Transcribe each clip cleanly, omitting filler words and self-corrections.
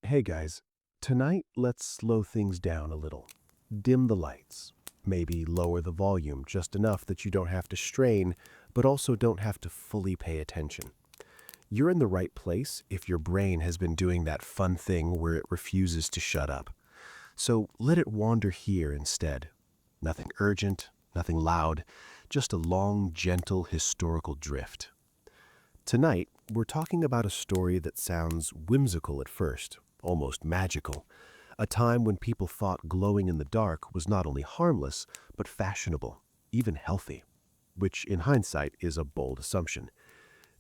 Hey guys, tonight let's slow things down a little. Dim the lights. Maybe lower the volume just enough that you don't have to strain, but also don't have to fully pay attention. You're in the right place if your brain has been doing that fun thing where it refuses to shut up. So let it wander here instead. Nothing urgent, nothing loud, just a long, gentle historical drift. Tonight, we're talking about a story that sounds whimsical at first, almost magical. A time when people thought glowing in the dark was not only harmless, but fashionable, even healthy, which in hindsight is a bold assumption.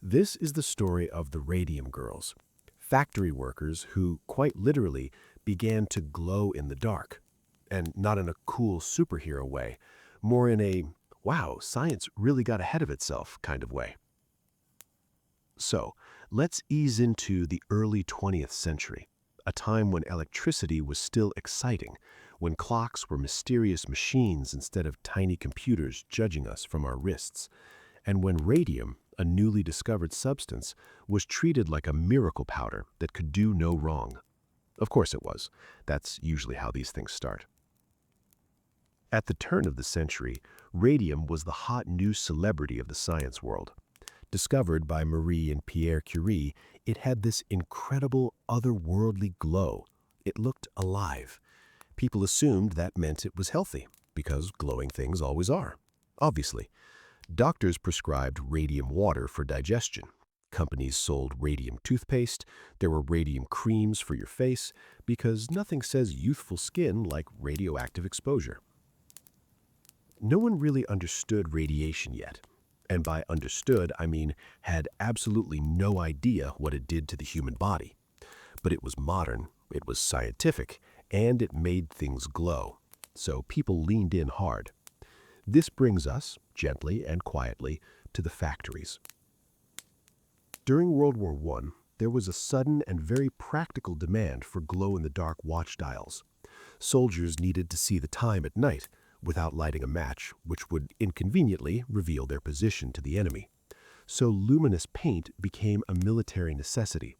This is the story of the Radium Girls, factory workers who, quite literally, began to glow in the dark. And not in a cool superhero way, more in a, wow, science really got ahead of itself kind of way. So, let's ease into the early 20th century, a time when electricity was still exciting, when clocks were mysterious machines instead of tiny computers judging us from our wrists, and when radium, a newly discovered substance, was treated like a miracle powder that could do no wrong. Of course it was. That's usually how these things start. At the turn of the century, radium was the hot new celebrity of the science world. Discovered by Marie and Pierre Curie, it had this incredible otherworldly glow. It looked alive. People assumed that meant it was healthy, because glowing things always are. Obviously, doctors prescribed radium water for digestion. Companies sold radium toothpaste. There were radium creams for your face, because nothing says youthful skin like radioactive exposure. No one really understood radiation yet. And by understood, I mean had absolutely no idea what it did to the human body. But it was modern, it was scientific, and it made things glow. So people leaned in hard. This brings us, gently and quietly, to the factories. During World War I, there was a sudden and very practical demand for glow-in-the-dark watch dials. Soldiers needed to see the time at night, without lighting a match, which would inconveniently reveal their position to the enemy. So luminous paint became a military necessity,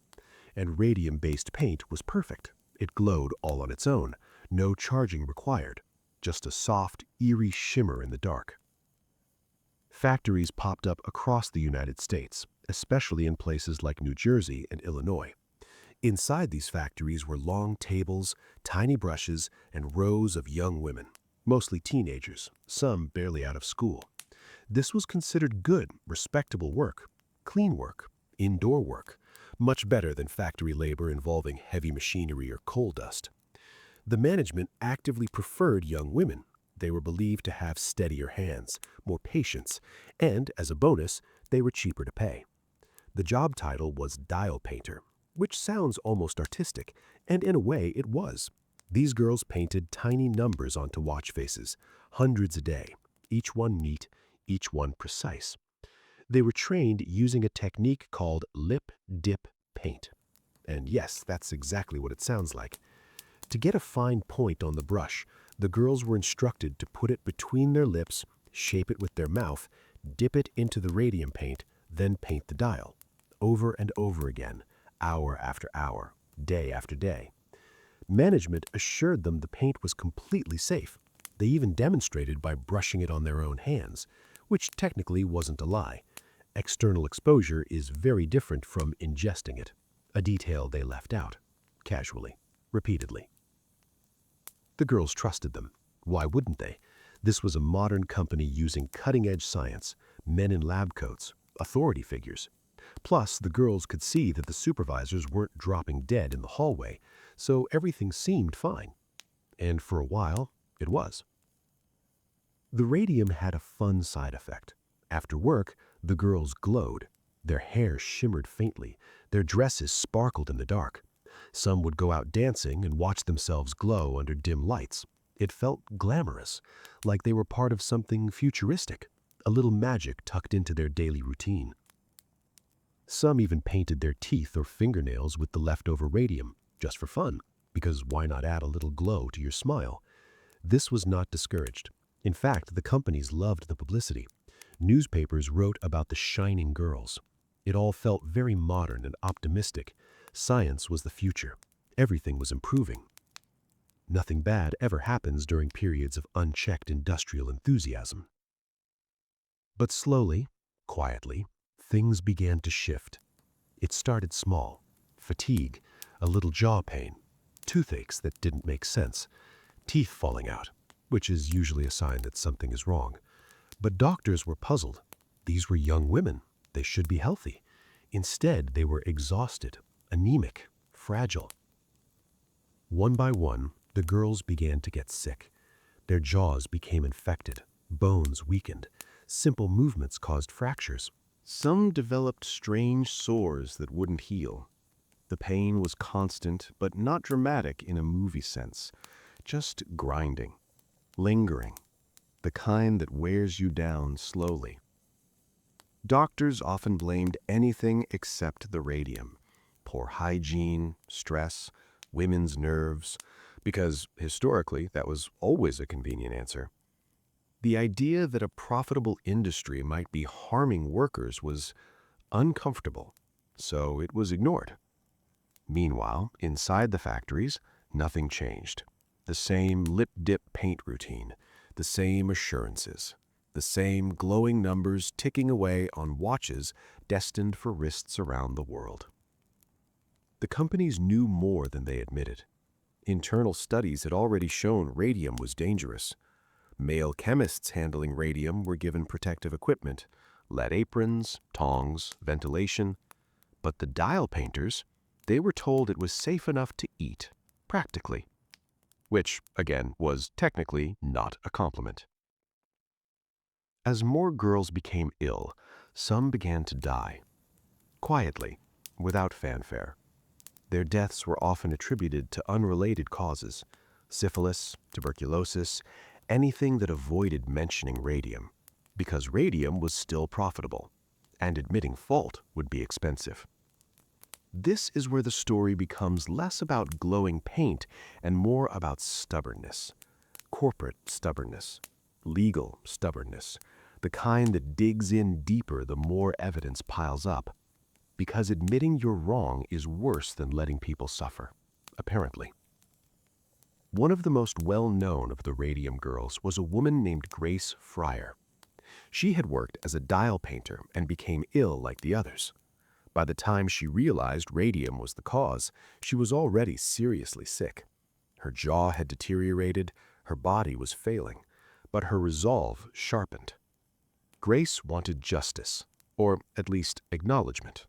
and radium-based paint was perfect. It glowed all on its own, no charging required, just a soft, eerie shimmer in the dark. Factories popped up across the United States, especially in places like New Jersey and Illinois. Inside these factories were long tables, tiny brushes, and rows of young women. Mostly teenagers, some barely out of school. This was considered good, respectable work, clean work, indoor work, much better than factory labor involving heavy machinery or coal dust. The management actively preferred young women. They were believed to have steadier hands, more patience, and, as a bonus, they were cheaper to pay. The job title was dial painter, which sounds almost artistic, and in a way it was. These girls painted tiny numbers onto watch faces, hundreds a day, each one neat, each one precise. They were trained using a technique called lip dip paint. And yes, that's exactly what it sounds like. To get a fine point on the brush, the girls were instructed to put it between their lips, shape it with their mouth, dip it into the radium paint, then paint the dial. Over and over again, hour after hour, day after day. Management assured them the paint was completely safe. They even demonstrated by brushing it on their own hands, which technically wasn't a lie. External exposure is very different from ingesting it, a detail they left out, casually, repeatedly. The girls trusted them. Why wouldn't they? This was a modern company using cutting-edge science, men in lab coats, authority figures. Plus, the girls could see that the supervisors weren't dropping dead in the hallway, so everything seemed fine. And for a while, it was. The radium had a fun side effect. After work, the girls glowed. Their hair shimmered faintly. Their dresses sparkled in the dark. Some would go out dancing and watch themselves glow under dim lights. It felt glamorous, like they were part of something futuristic, a little magic tucked into their daily routine. Some even painted their teeth or fingernails with the leftover radium, just for fun, because why not add a little glow to your smile? This was not discouraged. In fact, the companies loved the publicity. Newspapers wrote about the shining girls. It all felt very modern and optimistic. Science was the future. Everything was improving. Nothing bad ever happens during periods of unchecked industrial enthusiasm. But slowly, quietly, things began to shift. It started small. Fatigue, a little jaw pain, toothaches that didn't make sense, teeth falling out, which is usually a sign that something is wrong. But doctors were puzzled. These were young women. They should be healthy. Instead, they were exhausted, anemic, fragile. One by one, the girls began to get sick. Their jaws became infected, bones weakened, simple movements caused fractures. Some developed strange sores that wouldn't heal. The pain was constant, but not dramatic in a movie sense, just grinding, lingering, the kind that wears you down slowly. Doctors often blamed anything except the radium. Poor hygiene, stress, women's nerves, because historically that was always a convenient answer. The idea that a profitable industry might be harming workers was uncomfortable, so it was ignored. Meanwhile, inside the factories, nothing changed. The same lip-dip paint routine, the same assurances, the same glowing numbers ticking away on watches destined for wrists around the world. The companies knew more than they admitted. Internal studies had already shown radium was dangerous. Male chemists handling radium were given protective equipment, lead aprons, tongs, ventilation. But the dial painters, they were told it was safe enough to eat, practically. Which, again, was technically not a compliment. As more girls became ill, some began to die. Quietly, without fanfare. Their deaths were often attributed to unrelated causes: syphilis, tuberculosis, anything that avoided mentioning radium, because radium was still profitable, and admitting fault would be expensive. This is where the story becomes less about glowing paint and more about stubbornness. Corporate stubbornness, legal stubbornness, the kind that digs in deeper the more evidence piles up. Because admitting you're wrong is worse than letting people suffer, apparently. One of the most well-known of the radium girls was a woman named Grace Fryer. She had worked as a dial painter and became ill like the others. By the time she realized radium was the cause, she was already seriously sick. Her jaw had deteriorated, her body was failing, but her resolve sharpened. Grace wanted justice, or at least acknowledgement.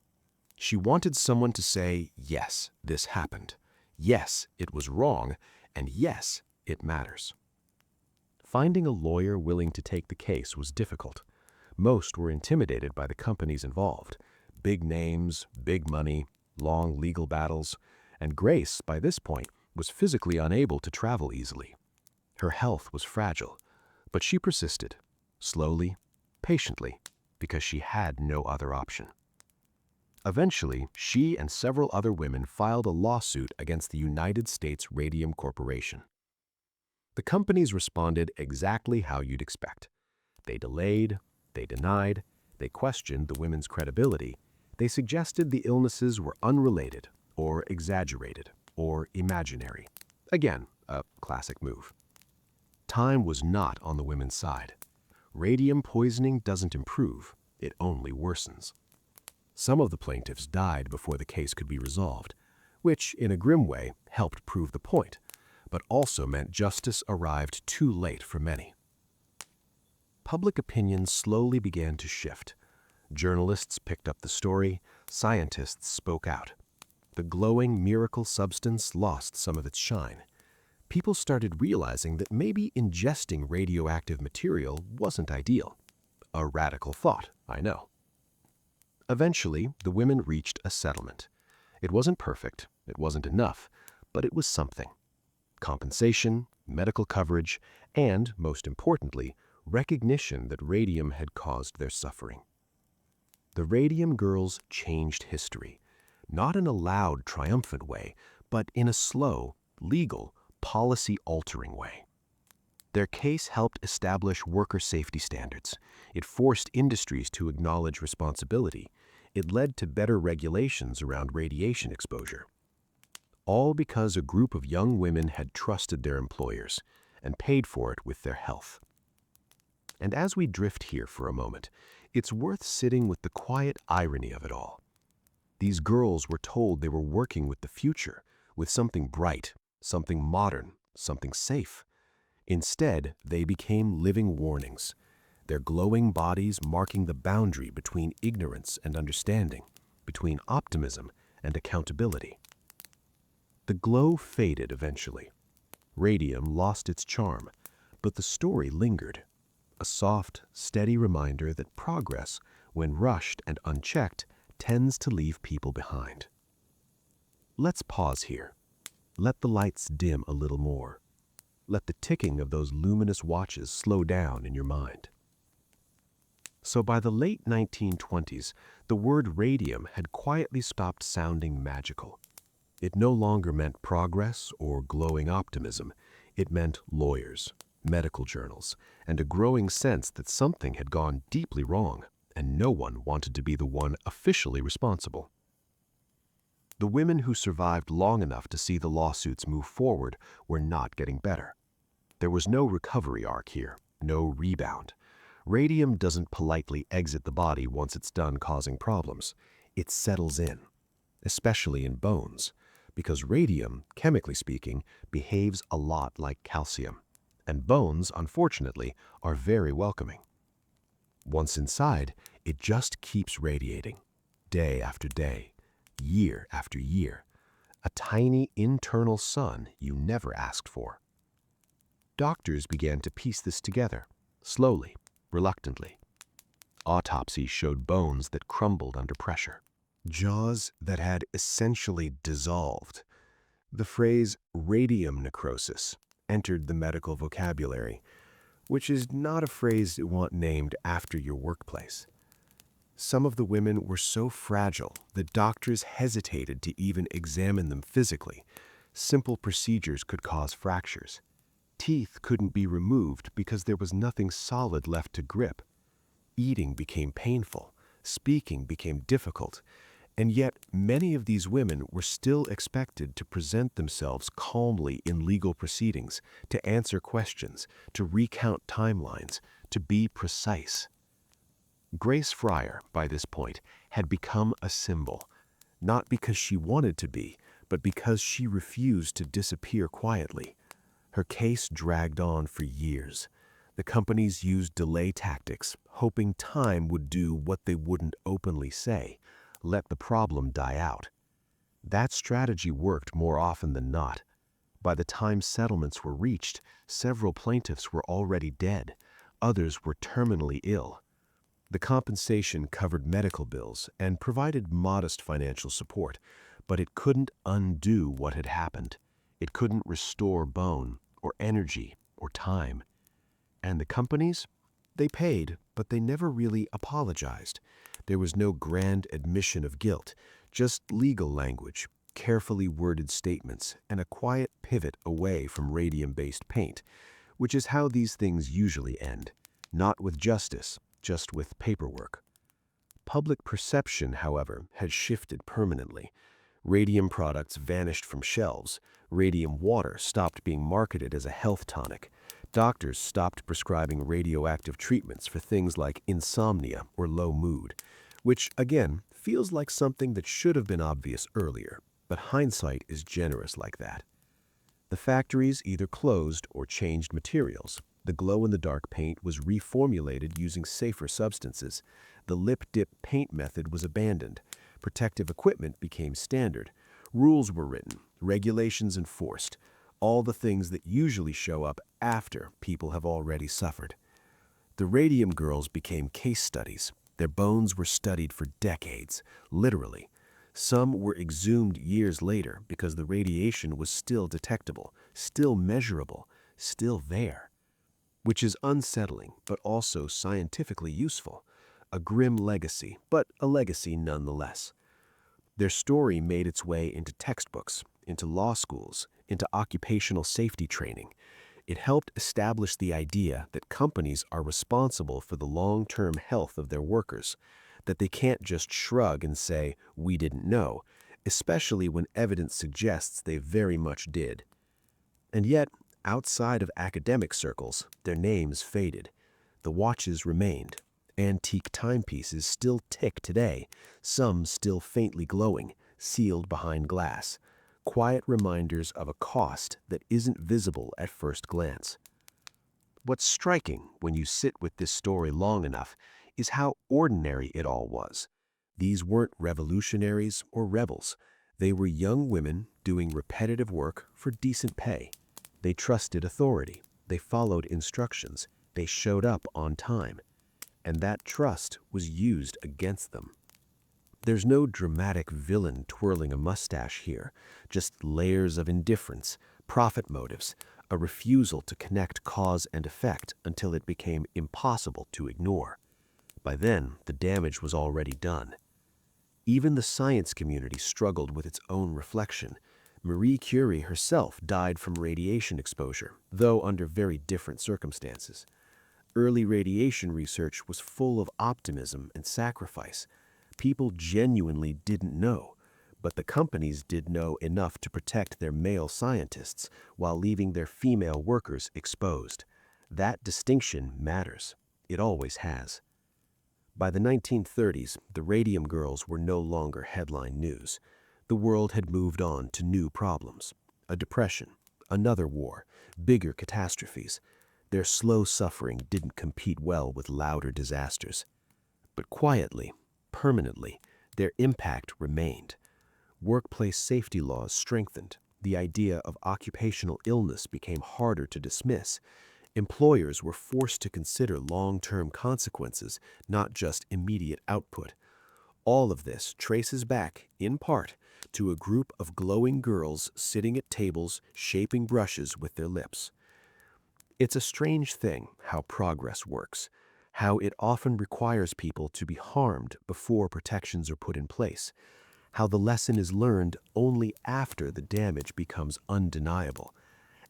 She wanted someone to say, yes, this happened. Yes, it was wrong, and yes, it matters. Finding a lawyer willing to take the case was difficult. Most were intimidated by the companies involved. Big names, big money, long legal battles, and Grace, by this point, was physically unable to travel easily. Her health was fragile, but she persisted, slowly, patiently, because she had no other option. Eventually, she and several other women filed a lawsuit against the United States Radium Corporation. The companies responded exactly how you'd expect. They delayed, they denied, they questioned the women's credibility, they suggested the illnesses were unrelated, or exaggerated, or imaginary. Again, a classic move. Time was not on the women's side. Radium poisoning doesn't improve, it only worsens. Some of the plaintiffs died before the case could be resolved, which, in a grim way, helped prove the point, but also meant justice arrived too late for many. Public opinion slowly began to shift. Journalists picked up the story, scientists spoke out. The glowing miracle substance lost some of its shine. People started realizing that maybe ingesting radioactive material wasn't ideal. A radical thought, I know. Eventually, the women reached a settlement. It wasn't perfect, it wasn't enough, but it was something. Compensation, medical coverage, and, most importantly, recognition that radium had caused their suffering. The Radium Girls changed history, not in a loud, triumphant way, but in a slow, legal, policy-altering way. Their case helped establish worker safety standards. It forced industries to acknowledge responsibility. It led to better regulations around radiation exposure. all because a group of young women had trusted their employers and paid for it with their health. And as we drift here for a moment, it's worth sitting with the quiet irony of it all. These girls were told they were working with the future, with something bright, something modern, something safe. Instead, they became living warnings, their glowing bodies marking the boundary between ignorance and understanding, between optimism and accountability. The glow faded eventually. Radium lost its charm, but the story lingered, a soft, steady reminder that progress, when rushed and unchecked, tends to leave people behind. Let's pause here. Let the lights dim a little more. Let the ticking of those luminous watches slow down in your mind. So by the late 1920s, the word radium had quietly stopped sounding magical. It no longer meant progress or glowing optimism. It meant lawyers, medical journals, and a growing sense that something had gone deeply wrong, and no one wanted to be the one officially responsible. The women who survived long enough to see the lawsuits move forward were not getting better. There was no recovery arc here, no rebound. Radium doesn't politely exit the body once it's done causing problems. It settles in, especially in bones, because radium, chemically speaking, behaves a lot like calcium, and bones, unfortunately, are very welcoming. Once inside, it just keeps radiating, day after day, year after year, a tiny internal sun you never asked for. Doctors began to piece this together, slowly, reluctantly. Autopsies showed bones that crumbled under pressure, jaws that had essentially dissolved. The phrase radium necrosis entered the medical vocabulary, which is not a phrase you want named after your workplace. Some of the women were so fragile that doctors hesitated to even examine them physically. Simple procedures could cause fractures. Teeth couldn't be removed because there was nothing solid left to grip. Eating became painful, speaking became difficult, and yet many of these women were still expected to present themselves calmly in legal proceedings, to answer questions, to recount timelines, to be precise. Grace Fryer, by this point, had become a symbol, not because she wanted to be, but because she refused to disappear quietly. Her case dragged on for years. The companies used delay tactics, hoping time would do what they wouldn't openly say, let the problem die out. That strategy worked more often than not. By the time settlements were reached, several plaintiffs were already dead. Others were terminally ill. The compensation covered medical bills and provided modest financial support, but it couldn't undo what had happened. It couldn't restore bone, or energy, or time. And the companies? They paid, but they never really apologized. There was no grand admission of guilt, just legal language, carefully worded statements, and a quiet pivot away from radium-based paint, which is how these things usually end, not with justice, just with paperwork. Public perception, however, had shifted permanently. Radium products vanished from shelves. Radium water stopped being marketed as a health tonic. Doctors stopped prescribing radioactive treatments for things like insomnia or low mood, which, again, feels like something that should have been obvious earlier, but hindsight is generous like that. The factories either closed or changed materials. The glow-in-the-dark paint was reformulated using safer substances. The lip-dip paint method was abandoned. Protective equipment became standard. Rules were written, regulations enforced, all the things that usually show up after people have already suffered. The radium girls became case studies. Their bones were studied for decades, literally. Some were exhumed years later because the radiation was still detectable, still measurable, still there. Which is unsettling, but also scientifically useful. A grim legacy, but a legacy nonetheless. Their story made its way into textbooks, into law schools, into occupational safety training. It helped establish the idea that companies are responsible for the long-term health of their workers, that they can't just shrug and say, "We didn't know," especially when evidence suggests they very much did. And yet, outside of academic circles, their names faded. The watches remained. Antique timepieces still tick today, some still faintly glowing, sealed behind glass. Quiet reminders of a cost that isn't visible at first glance. What's striking when you sit with this story long enough is how ordinary it all was. These weren't revolutionaries or rebels. They were young women doing repetitive work for decent pay. They trusted authority. They followed instructions. They showed up on time. And that trust was used against them. There's no dramatic villain twirling a mustache here, just layers of indifference, profit motives, a refusal to connect cause and effect until it became impossible to ignore. By then, the damage was already done. Even the science community struggled with its own reflection. Marie Curie herself died from radiation exposure, though under very different circumstances. Early radiation research was full of optimism and sacrifice. People genuinely didn't know, but the companies did know enough to protect their male scientists while leaving their female workers exposed. That distinction matters. It always has. By the 1930s, the radium girls were no longer headline news. The world had moved on to new problems. A depression, another war, bigger catastrophes. Their slow suffering didn't compete well with louder disasters. But quietly, permanently, their impact remained. Workplace safety laws strengthened. The idea of occupational illness became harder to dismiss. Employers were forced to consider long-term consequences, not just immediate output. All of this traces back, in part, to a group of glowing girls sitting at tables, shaping brushes with their lips. It's a strange thing how progress works, how it often requires people to be harmed before protections are put in place, how the lesson is learned only after the damage becomes undeniable,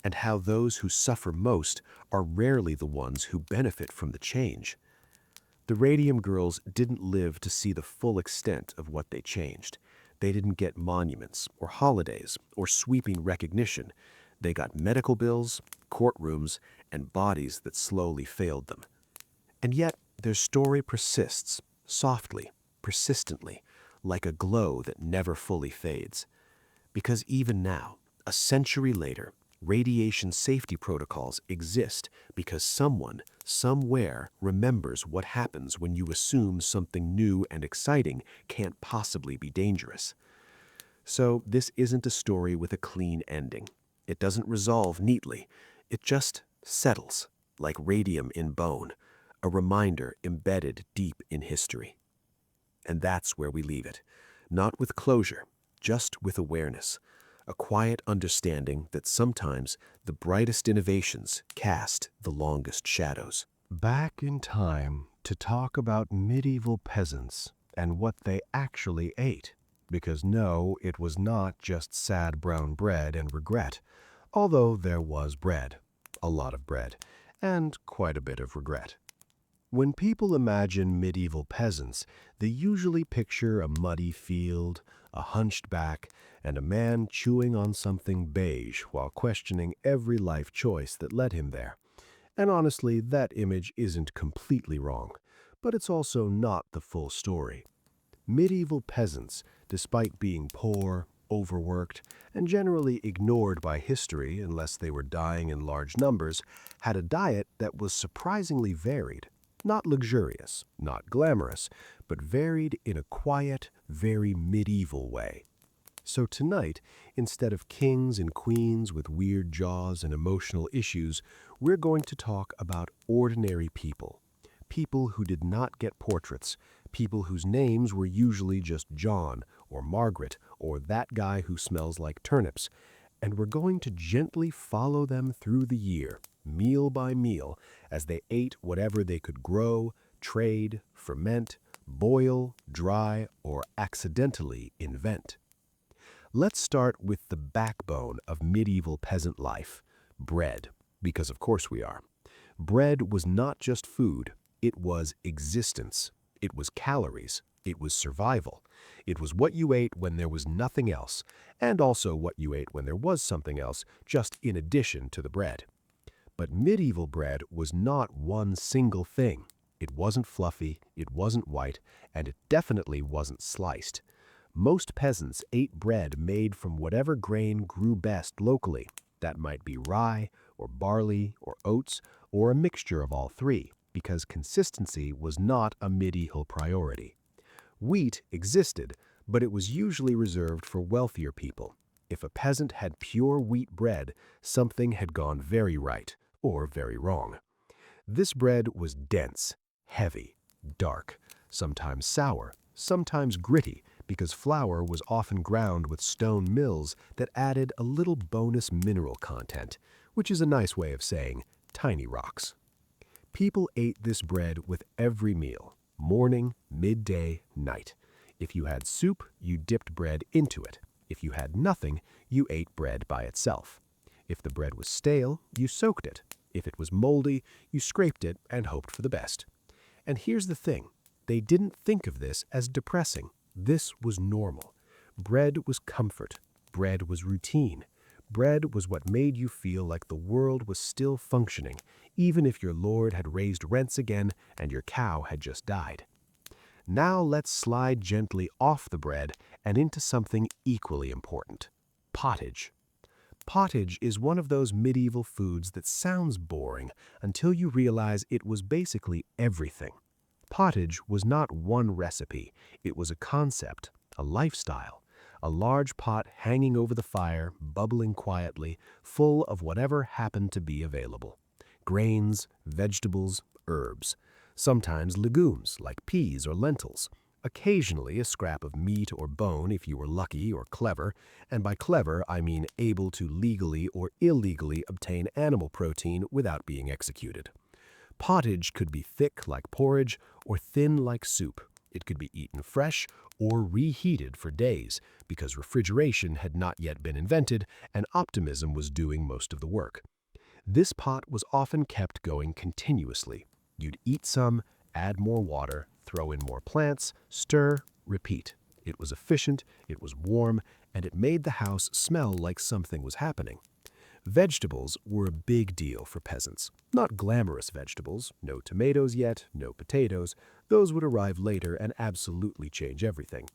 and how those who suffer most are rarely the ones who benefit from the change. The Radium Girls didn't live to see the full extent of what they changed. They didn't get monuments or holidays or sweeping recognition. They got medical bills, courtrooms, and bodies that slowly failed them. And yet, their story persists, softly, persistently, like a glow that never fully fades. Because even now, a century later, radiation safety protocols exist because someone, somewhere, remembers what happens when you assume something new and exciting can't possibly be dangerous. So this isn't a story with a clean ending. It doesn't resolve neatly. It just settles, like radium in bone, a reminder embedded deep in history. And that's where we leave it. Not with closure, just with awareness. A quiet understanding that sometimes the brightest innovations cast the longest shadows. Back in time to talk about medieval peasants and what they actually ate. Because no, it was not just sad brown bread and regret, although there was bread, a lot of bread, and quite a bit of regret. When people imagine medieval peasants, they usually picture a muddy field, a hunched back, and a man chewing on something beige while questioning every life choice that led him there. And honestly, that image isn't completely wrong, but it's also not the full story. Medieval peasants, despite being poor, overworked, and generally ignored by history unless they were dying in large numbers, had a diet that was surprisingly varied. Not luxurious, not glamorous, but varied in a quiet, very medieval way. So tonight, instead of kings and queens with weird jaws and emotional issues, we're going to talk about ordinary people. People who did not get portraits, people whose names were usually just John or Margaret or that guy who smells like turnips. And we're going to gently follow them through the year, meal by meal, as they ate whatever they could grow, trade, ferment, boil, dry, or accidentally invent. Let's start with the backbone of medieval peasant life, bread, because of course we are. Bread was not just food, it was existence. It was calories, It was survival. It was what you ate when there was nothing else, and also what you ate when there was something else, just in addition to the bread. But medieval bread was not one single thing. It wasn't fluffy, it wasn't white, and it definitely wasn't sliced. Most peasants ate bread made from whatever grain grew best locally. That might be rye, or barley, or oats, or a mixture of all three, because consistency was not a medieval priority. Wheat existed, but it was usually reserved for wealthier people. If a peasant had pure wheat bread, something had gone very right, or very wrong. This bread was dense, heavy, dark, sometimes sour, sometimes gritty, because flour was often ground with stone mills that added a little bonus mineral content, which is a nice way of saying tiny rocks. People ate this bread with every meal, morning, midday, night. If you had soup, you dipped bread into it. If you had nothing, you ate bread by itself. If the bread was stale, you soaked it. If it was moldy, you scraped it and hoped for the best. And here's the thing, they didn't think of this as depressing. This was normal. Bread was comfort. Bread was routine. Bread was what made you feel like the world was still functioning, even if your lord had raised rents again and your cow had just died. Now let's slide gently off the bread and into something equally important: pottage. Pottage is one of those medieval foods that sounds boring until you realize it was basically everything. Pottage was not one recipe, it was a concept, a lifestyle. A large pot hanging over the fire, bubbling quietly, full of whatever happened to be available. Grains, vegetables, herbs. Sometimes legumes like peas or lentils. Occasionally a scrap of meat or bone if you were lucky or clever, and by clever I mean able to legally or illegally obtain animal protein without being executed. Pottage could be thick like porridge or thin like soup. It could be eaten fresh or reheated for days because refrigeration had not yet been invented and optimism was doing most of the work. This pot was often kept going continuously. You'd eat some, add more water, throw in more plants, stir, repeat. It was efficient, it was warm, and it made the house smell like something was happening. Vegetables were a big deal for peasants. Not glamorous vegetables, no tomatoes yet, no potatoes. Those would arrive later and absolutely change everything.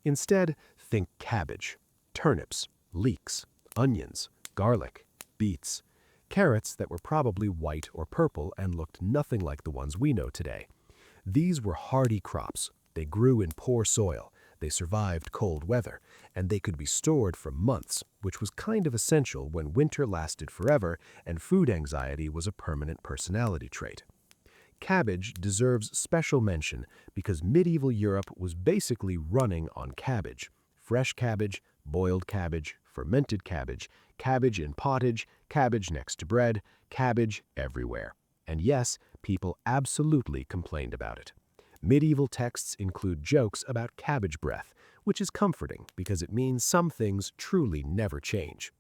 Instead, think cabbage, turnips, leeks, onions, garlic, beets, carrots that were probably white or purple and looked nothing like the ones we know today. These were hardy crops. They grew in poor soil. They survived cold weather, and they could be stored for months, which was kind of essential when winter lasted forever and food anxiety was a permanent personality trait. Cabbage deserves special mention because medieval Europe was basically running on cabbage. Fresh cabbage, boiled cabbage, fermented cabbage, cabbage in pottage, cabbage next to bread, cabbage everywhere. And yes, people absolutely complained about it. Medieval texts include jokes about cabbage breath, which is comforting because it means some things truly never change.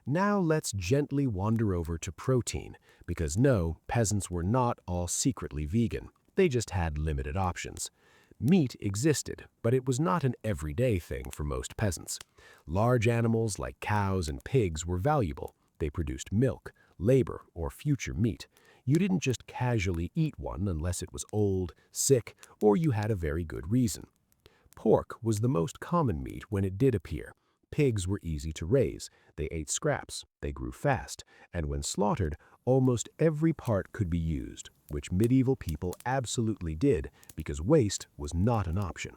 Now let's gently wander over to protein, because no, peasants were not all secretly vegan. They just had limited options. Meat existed, but it was not an everyday thing for most peasants. Large animals like cows and pigs were valuable. They produced milk, labor, or future meat. You didn't just casually eat one unless it was old, sick, or you had a very good reason. Pork was the most common meat when it did appear. Pigs were easy to raise, they ate scraps, they grew fast, and when slaughtered, almost every part could be used, which medieval people absolutely did because waste was not an option.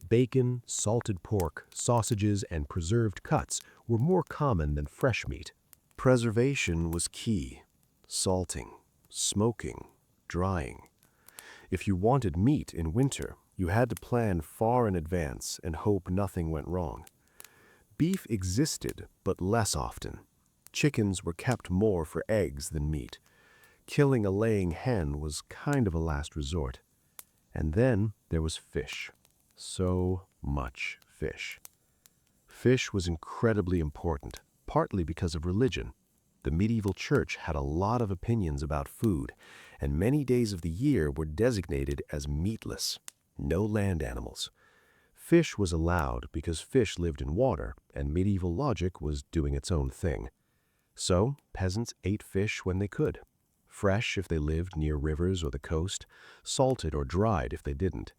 Bacon, salted pork, sausages, and preserved cuts were more common than fresh meat. Preservation was key. Salting, smoking, drying. If you wanted meat in winter, you had to plan far in advance and hope nothing went wrong. Beef existed, but less often. Chickens were kept more for eggs than meat. Killing a laying hen was kind of a last resort. And then there was fish. So much fish. Fish was incredibly important, partly because of religion. The medieval church had a lot of opinions about food, and many days of the year were designated as meatless. No land animals. Fish was allowed because fish lived in water and medieval logic was doing its own thing. So, peasants ate fish when they could. Fresh if they lived near rivers or the coast, salted or dried if they didn't.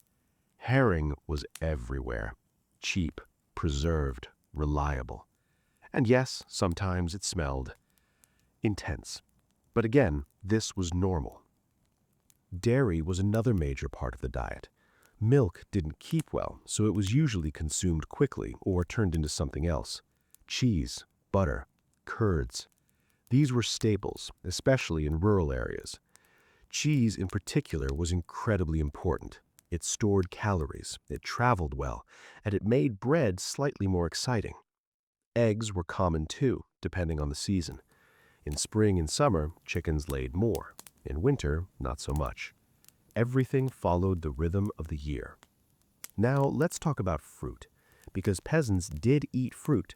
Herring was everywhere. Cheap, preserved, reliable. And yes, sometimes it smelled intense. But again, this was normal. Dairy was another major part of the diet. Milk didn't keep well, so it was usually consumed quickly or turned into something else. Cheese, butter, curds. These were staples, especially in rural areas. Cheese in particular was incredibly important. It stored calories, it traveled well, and it made bread slightly more exciting. Eggs were common too, depending on the season. In spring and summer, chickens laid more. In winter, not so much. Everything followed the rhythm of the year. Now let's talk about fruit, because peasants did eat fruit,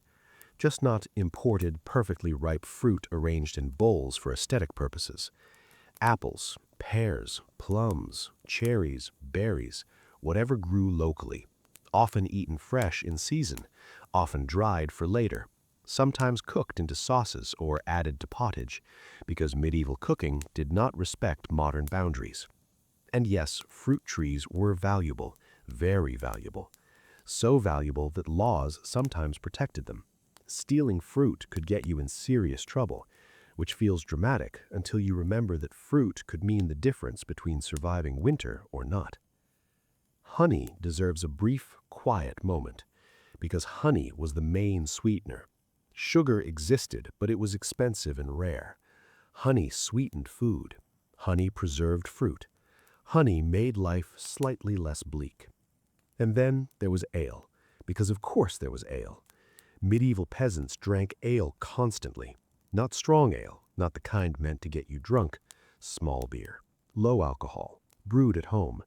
just not imported, perfectly ripe fruit arranged in bowls for aesthetic purposes. Apples, pears, plums, cherries, berries, whatever grew locally, often eaten fresh in season, often dried for later, sometimes cooked into sauces or added to pottage, because medieval cooking did not respect modern boundaries. And yes, fruit trees were valuable, very valuable. So valuable that laws sometimes protected them. Stealing fruit could get you in serious trouble, which feels dramatic until you remember that fruit could mean the difference between surviving winter or not. Honey deserves a brief, quiet moment, because honey was the main sweetener. Sugar existed, but it was expensive and rare. Honey sweetened food. Honey preserved fruit. Honey made life slightly less bleak. And then there was ale, because of course there was ale. Medieval peasants drank ale constantly. Not strong ale, not the kind meant to get you drunk. Small beer, low alcohol, brewed at home.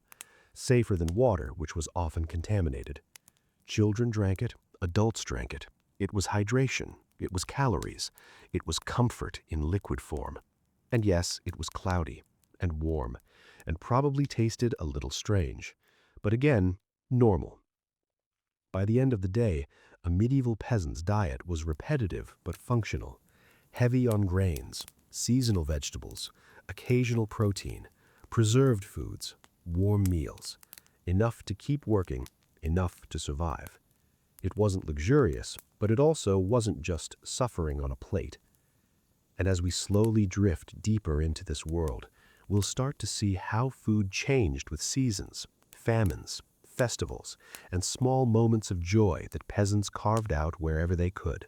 Safer than water, which was often contaminated. Children drank it, adults drank it. It was hydration, it was calories, it was comfort in liquid form. And yes, it was cloudy and warm, and probably tasted a little strange. But again, normal. By the end of the day, a medieval peasant's diet was repetitive but functional, heavy on grains, seasonal vegetables, occasional protein, preserved foods, warm meals, enough to keep working, enough to survive. It wasn't luxurious, but it also wasn't just suffering on a plate. And as we slowly drift deeper into this world, we'll start to see how food changed with seasons, famines, festivals, and small moments of joy that peasants carved out wherever they could.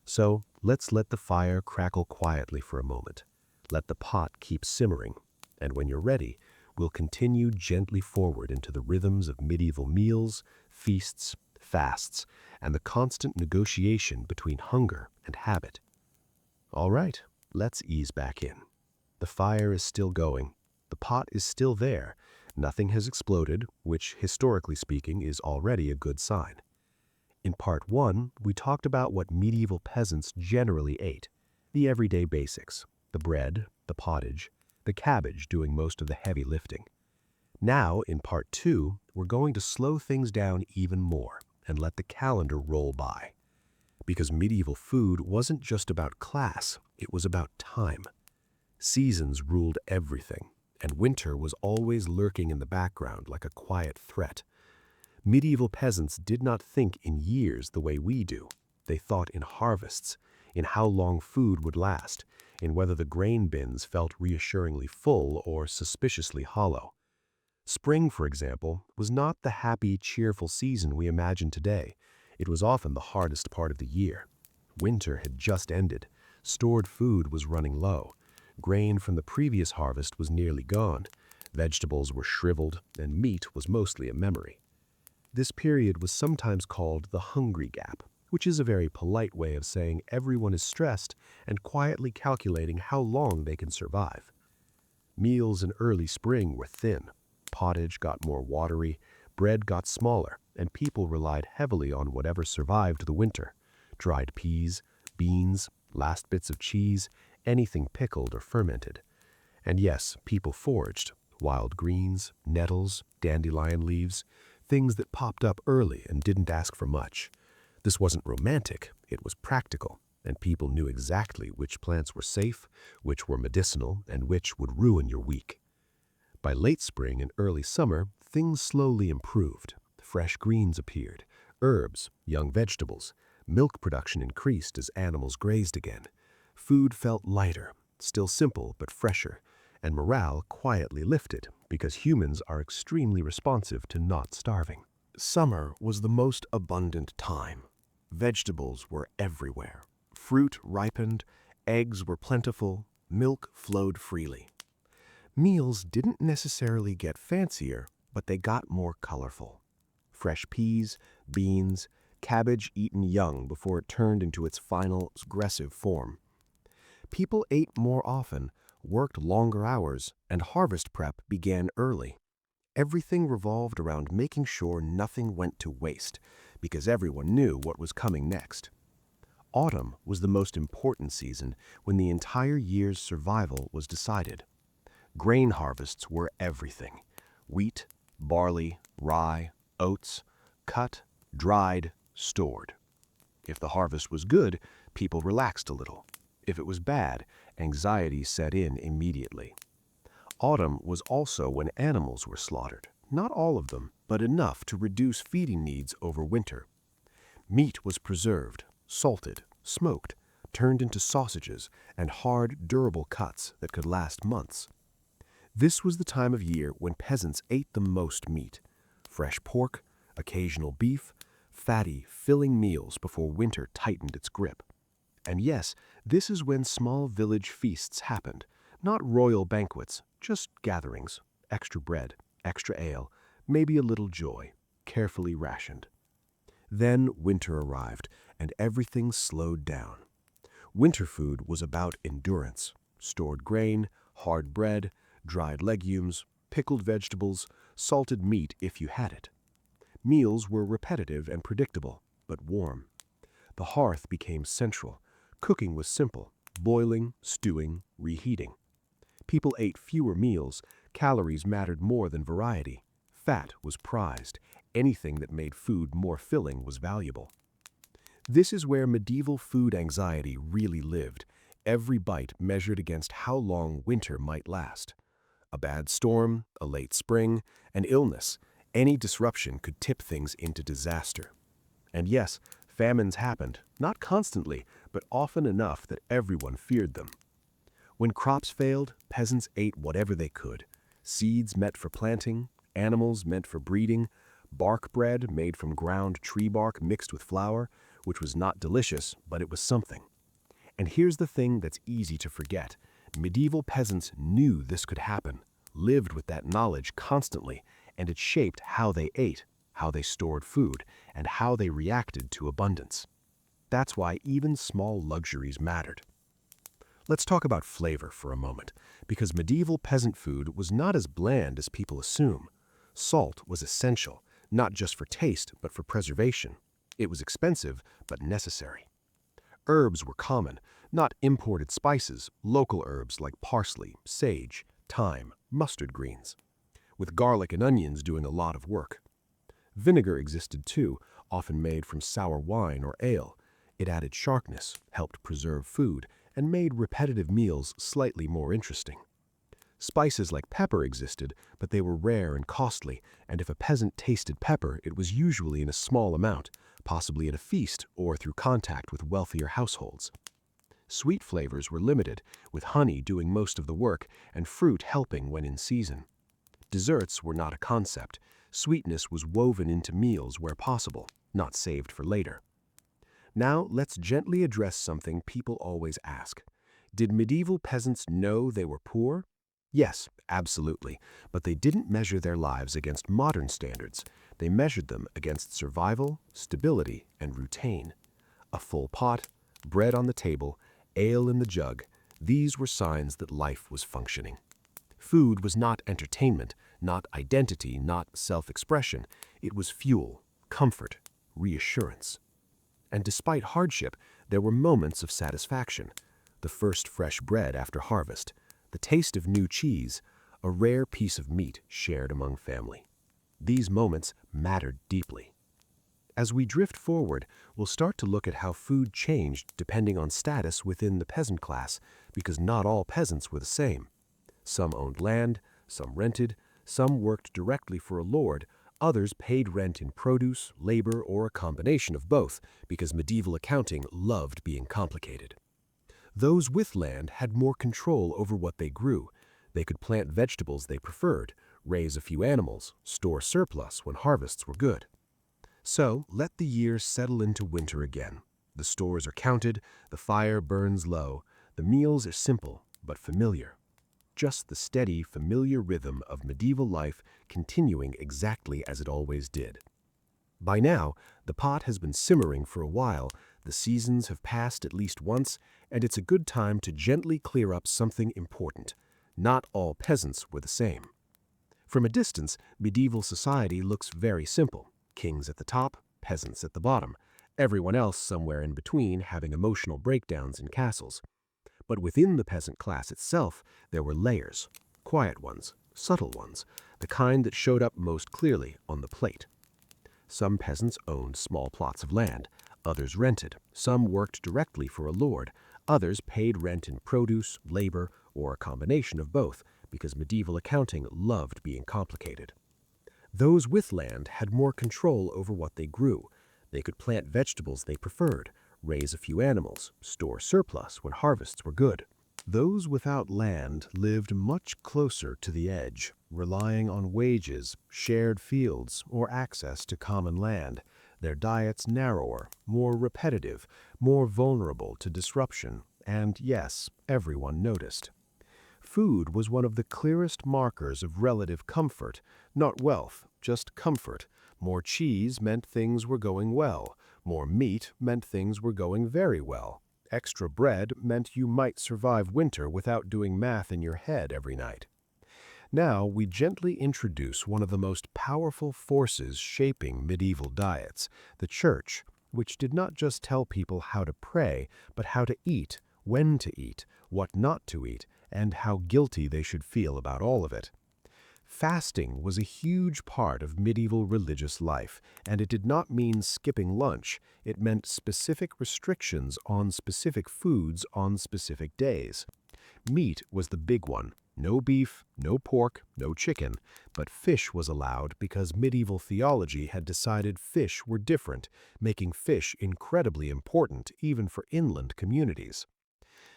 So let's let the fire crackle quietly for a moment. Let the pot keep simmering, and when you're ready, we'll continue gently forward into the rhythms of medieval meals, feasts, fasts, and the constant negotiation between hunger and habit. All right, let's ease back in. The fire is still going. The pot is still there. Nothing has exploded, which, historically speaking, is already a good sign. In part 1, we talked about what medieval peasants generally ate, the everyday basics, the bread, the pottage, the cabbage doing most of the heavy lifting. Now, in part 2, we're going to slow things down even more and let the calendar roll by. Because medieval food wasn't just about class, it was about time. Seasons ruled everything, and winter was always lurking in the background like a quiet threat. Medieval peasants did not think in years the way we do. They thought in harvests, in how long food would last, in whether the grain bins felt reassuringly full or suspiciously hollow. Spring, for example, was not the happy, cheerful season we imagine today. It was often the hardest part of the year. Winter had just ended. Stored food was running low. Grain from the previous harvest was nearly gone. Vegetables were shriveled, and meat was mostly a memory. This period was sometimes called the hungry gap, which is a very polite way of saying everyone is stressed and quietly calculating how long they can survive. Meals in early spring were thin. Pottage got more watery, bread got smaller, and people relied heavily on whatever survived the winter. Dried peas, beans, last bits of cheese, anything pickled or fermented. And yes, people foraged. Wild greens, nettles, dandelion leaves, things that popped up early and didn't ask for much. This wasn't romantic, it was practical, and people knew exactly which plants were safe, which were medicinal, and which would ruin your week. By late spring and early summer, things slowly improved. Fresh greens appeared, herbs, young vegetables. Milk production increased as animals grazed again. Food felt lighter, still simple but fresher, and morale quietly lifted because humans are extremely responsive to not starving. Summer was the most abundant time. Vegetables were everywhere. Fruit ripened, eggs were plentiful, milk flowed freely. Meals didn't necessarily get fancier, but they got more colorful. Fresh peas, beans, cabbage eaten young before it turned into its final aggressive form. People ate more often, worked longer hours, and harvest prep began early. Everything revolved around making sure nothing went to waste, because everyone knew what was coming next. Autumn was the most important season when the entire year's survival was decided. Grain harvests were everything. Wheat, barley, rye, oats, cut, dried, stored. If the harvest was good, people relaxed a little. If it was bad, anxiety set in immediately. Autumn was also when animals were slaughtered. Not all of them, but enough to reduce feeding needs over winter. Meat was preserved, salted, smoked, turned into sausages and hard, durable cuts that could last months. This was the time of year when peasants ate the most meat. Fresh pork, occasional beef, fatty, filling meals before winter tightened its grip. And yes, this is when small village feasts happened. Not royal banquets, just gatherings, extra bread, extra ale, maybe a little joy, carefully rationed. Then winter arrived, and everything slowed down. Winter food was about endurance. Stored grain, hard bread, dried legumes, pickled vegetables, salted meat if you had it. Meals were repetitive and predictable, but warm. The hearth became central. Cooking was simple, boiling, stewing, reheating. People ate fewer meals, calories mattered more than variety. Fat was prized. Anything that made food more filling was valuable. This is where medieval food anxiety really lived, every bite measured against how long winter might last. A bad storm, a late spring, an illness, any disruption could tip things into disaster. And yes, famines happened, not constantly, but often enough that everyone feared them. When crops failed, peasants ate whatever they could. Seeds meant for planting, animals meant for breeding, bark bread made from ground tree bark mixed with flour, which was not delicious, but it was something. And here's the thing that's easy to forget. Medieval peasants knew this could happen, lived with that knowledge constantly, and it shaped how they ate, how they stored food, and how they reacted to abundance. That's why even small luxuries mattered. Let's talk about flavor for a moment, because medieval peasant food was not as bland as people assume. Salt was essential, not just for taste, but for preservation. It was expensive, but necessary. Herbs were common, not imported spices, local herbs like parsley, sage, thyme, mustard greens, with garlic and onions doing a lot of work. Vinegar existed too, often made from sour wine or ale. It added sharpness, helped preserve food, and made repetitive meals slightly more interesting. Spices like pepper existed, but they were rare and costly, and if a peasant tasted pepper, it was usually in a small amount, possibly at a feast or through contact with wealthier households. Sweet flavors were limited, with honey doing most of the work and fruit helping when in season. Desserts were not a concept. Sweetness was woven into meals where possible, not saved for later. Now let's gently address something people always ask. Did medieval peasants know they were poor? Yes, absolutely, but they didn't measure their lives against modern standards. They measured them against survival, stability, and routine. A full pot, bread on the table, ale in the jug, these were signs that life was functioning. Food was not entertainment, not identity, not self-expression. It was fuel, comfort, reassurance. And despite hardship, there were moments of satisfaction. The first fresh bread after harvest, the taste of new cheese, a rare piece of meat shared among family. These moments mattered deeply. As we drift forward, we'll start to look at how food changed depending on status within the peasant class, because not all peasants were the same. Some owned land, some rented, some worked directly for a lord, others paid rent in produce, labor, or a combination of both, because medieval accounting loved being complicated. Those with land had more control over what they grew. They could plant vegetables they preferred, raise a few animals, store surplus when harvests were good. So let the years settle into winter again. The stores are counted, the fire burns low, the meals are simple but familiar. Just the steady, familiar rhythm of medieval life continuing exactly as it always did. By now, the pot has been simmering for a while, the seasons have passed at least once, and it's a good time to gently clear up something important. Not all peasants were the same. From a distance, medieval society looks very simple. Kings at the top, peasants at the bottom, everyone else somewhere in between having emotional breakdowns in castles. But within the peasant class itself, there were layers, quiet ones, subtle ones, the kind that showed up most clearly on the plate. Some peasants owned small plots of land, others rented, some worked directly for a lord, others paid rent in produce, labor, or a combination of both, because medieval accounting loved being complicated. Those with land had more control over what they grew. They could plant vegetables they preferred, raise a few animals, store surplus when harvests were good. Those without land lived much closer to the edge, relying on wages, shared fields, or access to common land, their diets narrower, more repetitive, more vulnerable to disruption, and yes, everyone noticed. Food was one of the clearest markers of relative comfort, not wealth, just comfort. More cheese meant things were going well. More meat meant things were going very well. Extra bread meant you might survive winter without doing math in your head every night. Now we gently introduce one of the most powerful forces shaping medieval diets, the church, which did not just tell people how to pray, but how to eat, when to eat, what not to eat, and how guilty they should feel about all of it. Fasting was a huge part of medieval religious life, and it did not mean skipping lunch. It meant specific restrictions on specific foods on specific days. Meat was the big one. No beef, no pork, no chicken, but fish was allowed because medieval theology had decided fish were different, making fish incredibly important even for inland communities.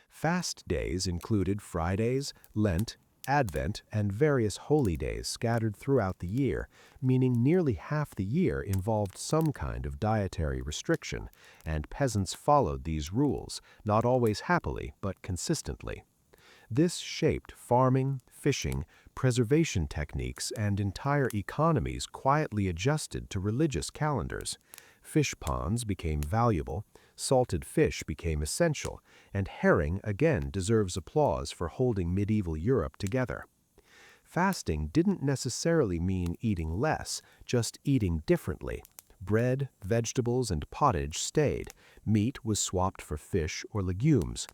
Fast days included Fridays, Lent, Advent, and various holy days scattered throughout the year, meaning nearly half the year involved some kind of dietary restriction, and peasants followed these rules, not always happily, but consistently. This shaped farming, fishing, preservation techniques, and entire economies quietly adjusted to religious calendars. Fish ponds became valuable, salted fish became essential, and herring again deserves applause for holding medieval Europe together. Fasting didn't necessarily mean eating less, just eating differently. Bread, vegetables, and pottage stayed. Meat was swapped for fish or legumes.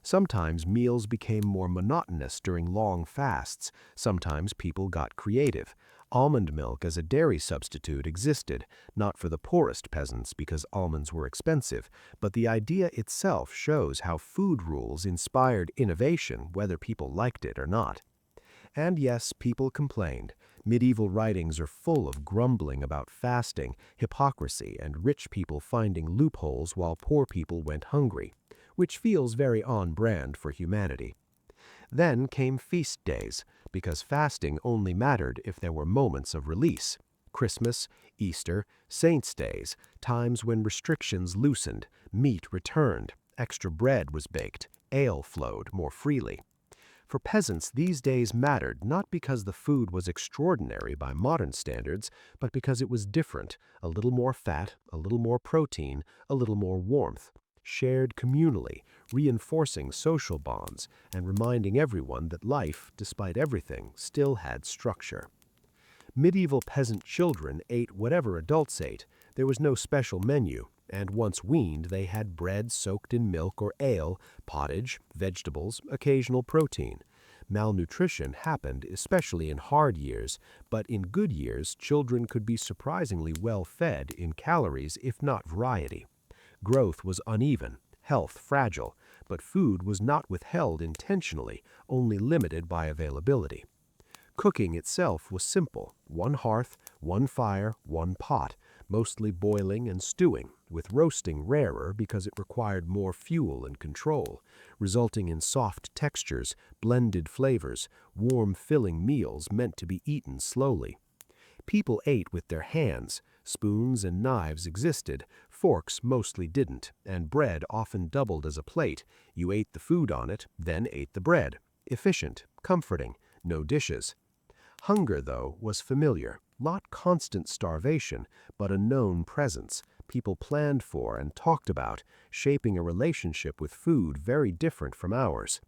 Sometimes meals became more monotonous during long fasts. Sometimes people got creative. Almond milk as a dairy substitute existed, not for the poorest peasants because almonds were expensive, but the idea itself shows how food rules inspired innovation whether people liked it or not. And yes, people complained. Medieval writings are full of grumbling about fasting, hypocrisy, and rich people finding loopholes while poor people went hungry, which feels very on brand for humanity. Then came feast days, because fasting only mattered if there were moments of release. Christmas, Easter, saints' days, times when restrictions loosened, meat returned, extra bread was baked, ale flowed more freely. For peasants, these days mattered not because the food was extraordinary by modern standards, but because it was different, a little more fat, a little more protein, a little more warmth, shared communally, reinforcing social bonds and reminding everyone that life, despite everything, still had structure. Medieval peasant children ate whatever adults ate. There was no special menu, and once weaned, they had bread soaked in milk or ale, pottage, vegetables, occasional protein. Malnutrition happened especially in hard years, but in good years, children could be surprisingly well fed in calories if not variety. Growth was uneven, health fragile, but food was not withheld intentionally, only limited by availability. Cooking itself was simple: one hearth, one fire, one pot, mostly boiling and stewing, with roasting rarer because it required more fuel and control, resulting in soft textures, blended flavors, warm filling meals meant to be eaten slowly. People ate with their hands. Spoons and knives existed, forks mostly didn't, and bread often doubled as a plate. You ate the food on it, then ate the bread. Efficient, comforting, no dishes. Hunger, though, was familiar, not constant starvation, but a known presence, people planned for and talked about, shaping a relationship with food very different from ours.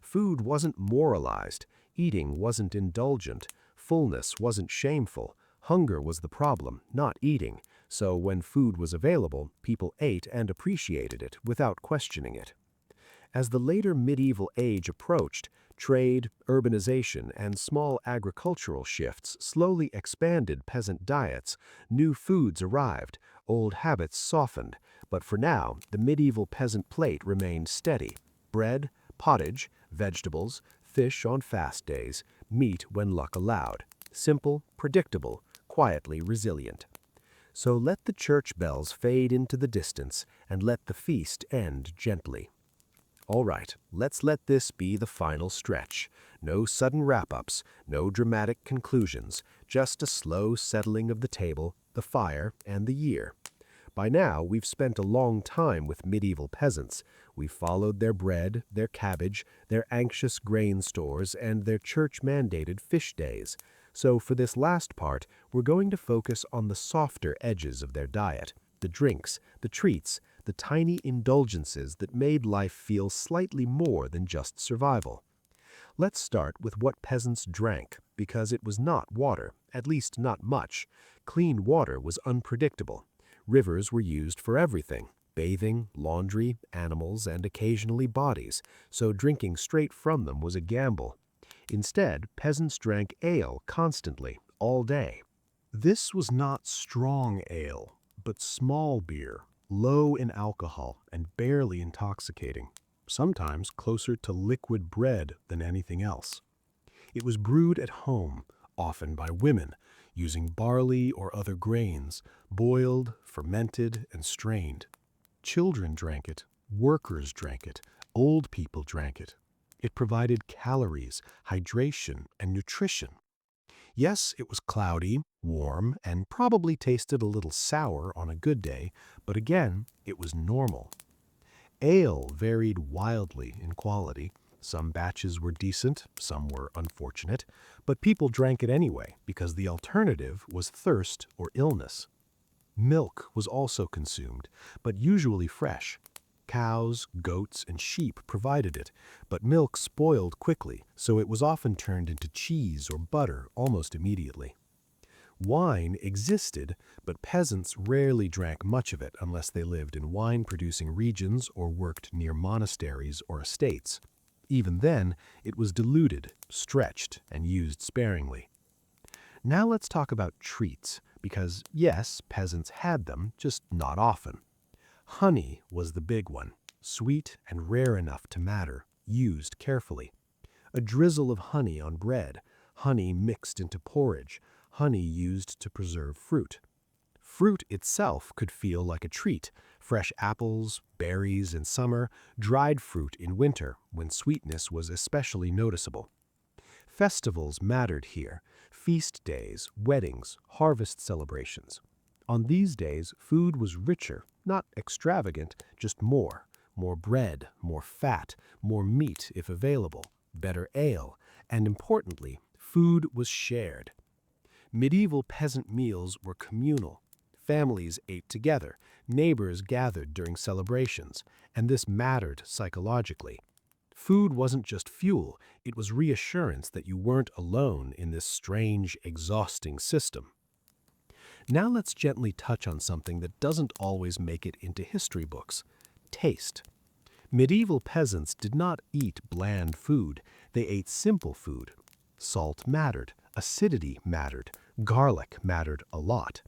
Food wasn't moralized, eating wasn't indulgent, fullness wasn't shameful, hunger was the problem, not eating, so when food was available, people ate and appreciated it without questioning it. As the later medieval age approached, trade, urbanization, and small agricultural shifts slowly expanded peasant diets. New foods arrived, old habits softened, but for now, the medieval peasant plate remained steady: bread, pottage, vegetables, fish on fast days, meat when luck allowed. Simple, predictable, quietly resilient. So let the church bells fade into the distance, and let the feast end gently. All right, let's let this be the final stretch. No sudden wrap-ups, no dramatic conclusions, just a slow settling of the table, the fire, and the year. By now, we've spent a long time with medieval peasants. We've followed their bread, their cabbage, their anxious grain stores, and their church-mandated fish days. So for this last part, we're going to focus on the softer edges of their diet, the drinks, the treats, the tiny indulgences that made life feel slightly more than just survival. Let's start with what peasants drank, because it was not water, at least not much. Clean water was unpredictable. Rivers were used for everything: bathing, laundry, animals, and occasionally bodies, so drinking straight from them was a gamble. Instead, peasants drank ale constantly, all day. This was not strong ale, but small beer, low in alcohol and barely intoxicating, sometimes closer to liquid bread than anything else. It was brewed at home, often by women, using barley or other grains, boiled, fermented, and strained. Children drank it, workers drank it, old people drank it. It provided calories, hydration, and nutrition. Yes, it was cloudy, warm, and probably tasted a little sour on a good day, but again, it was normal. Ale varied wildly in quality. Some batches were decent, some were unfortunate, but people drank it anyway because the alternative was thirst or illness. Milk was also consumed, but usually fresh. Cows, goats, and sheep provided it, but milk spoiled quickly, so it was often turned into cheese or butter almost immediately. Wine existed, but peasants rarely drank much of it unless they lived in wine-producing regions or worked near monasteries or estates. Even then, it was diluted, stretched, and used sparingly. Now let's talk about treats, because yes, peasants had them, just not often. Honey was the big one, sweet and rare enough to matter, used carefully. A drizzle of honey on bread, honey mixed into porridge, honey used to preserve fruit. Fruit itself could feel like a treat: fresh apples, berries in summer, dried fruit in winter, when sweetness was especially noticeable. Festivals mattered here: feast days, weddings, harvest celebrations. On these days, food was richer, not extravagant, just more. More bread, more fat, more meat if available, better ale, and importantly, food was shared. Medieval peasant meals were communal. Families ate together, neighbors gathered during celebrations, and this mattered psychologically. Food wasn't just fuel, it was reassurance that you weren't alone in this strange, exhausting system. Now let's gently touch on something that doesn't always make it into history books: taste. Medieval peasants did not eat bland food, they ate simple food. Salt mattered, acidity mattered, garlic mattered a lot.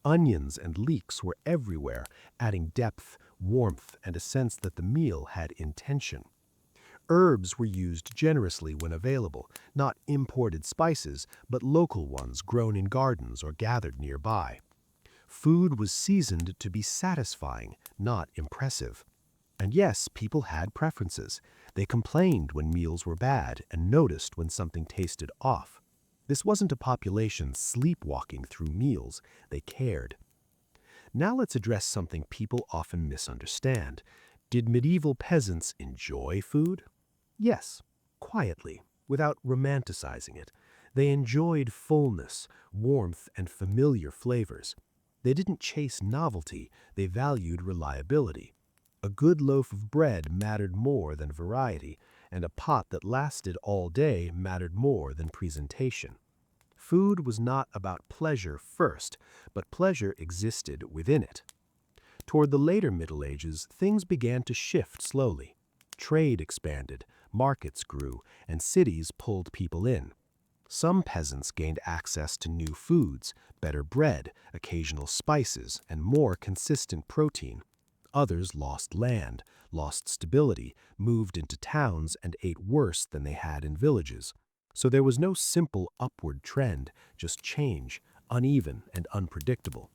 Onions and leeks were everywhere, adding depth, warmth, and a sense that the meal had intention. Herbs were used generously when available, not imported spices, but local ones grown in gardens or gathered nearby. Food was seasoned to be satisfying, not impressive. And yes, people had preferences. They complained when meals were bad and noticed when something tasted off. This wasn't a population sleepwalking through meals. They cared. Now let's address something people often misunderstand. Did medieval peasants enjoy food? Yes, quietly, without romanticizing it. They enjoyed fullness, warmth, and familiar flavors. They didn't chase novelty, they valued reliability. A good loaf of bread mattered more than variety, and a pot that lasted all day mattered more than presentation. Food was not about pleasure first, but pleasure existed within it. Toward the later Middle Ages, things began to shift slowly. Trade expanded, markets grew, and cities pulled people in. Some peasants gained access to new foods, better bread, occasional spices, and more consistent protein. Others lost land, lost stability, moved into towns, and ate worse than they had in villages. So there was no simple upward trend, just change, uneven and unpredictable.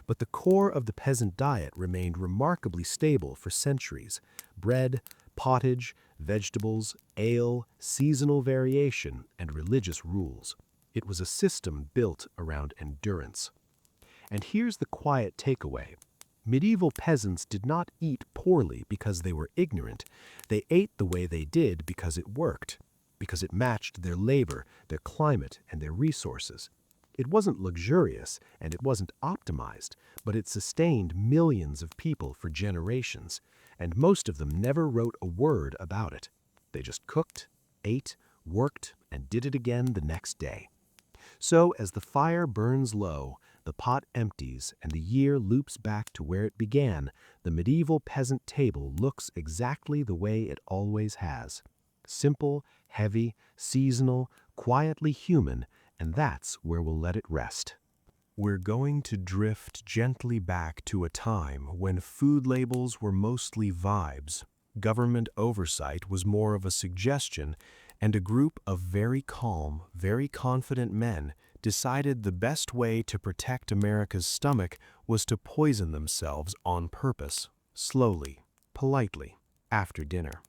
But the core of the peasant diet remained remarkably stable for centuries. Bread, pottage, vegetables, ale, seasonal variation, and religious rules. It was a system built around endurance. And here's the quiet takeaway. Medieval peasants did not eat poorly because they were ignorant. They ate the way they did because it worked, because it matched their labor, their climate, and their resources. It wasn't luxurious and it wasn't optimized, but it sustained millions of people for generations, and most of them never wrote a word about it. They just cooked, ate, worked, and did it again the next day. So as the fire burns low, the pot empties, and the year loops back to where it began, the medieval peasant table looks exactly the way it always has. Simple, heavy, seasonal, quietly human, and that's where we'll let it rest. We're going to drift gently back to a time when food labels were mostly vibes, government oversight was more of a suggestion, and a group of very calm, very confident men decided the best way to protect America's stomach was to poison themselves on purpose, slowly, politely, after dinner.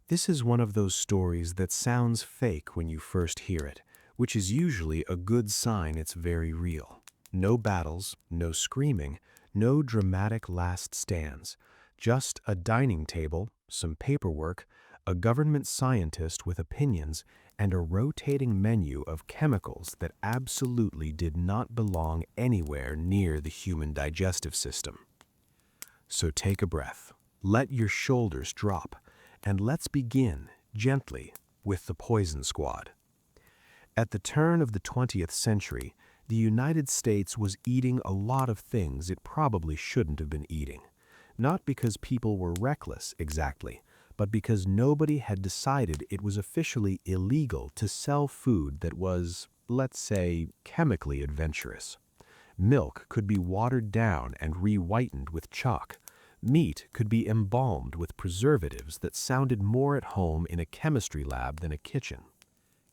This is one of those stories that sounds fake when you first hear it, which is usually a good sign it's very real. No battles, no screaming, no dramatic last stands, just a dining table, some paperwork, a government scientist with opinions, and a rotating menu of chemicals that absolutely did not belong anywhere near the human digestive system. So take a breath, let your shoulders drop, and let's begin, gently, with the poison squad. At the turn of the 20th century, the United States was eating a lot of things it probably shouldn't have been eating. Not because people were reckless, exactly, but because nobody had decided it was officially illegal to sell food that was, let's say, chemically adventurous. Milk could be watered down and re-whitened with chalk. Meat could be embalmed with preservatives that sounded more at home in a chemistry lab than a kitchen.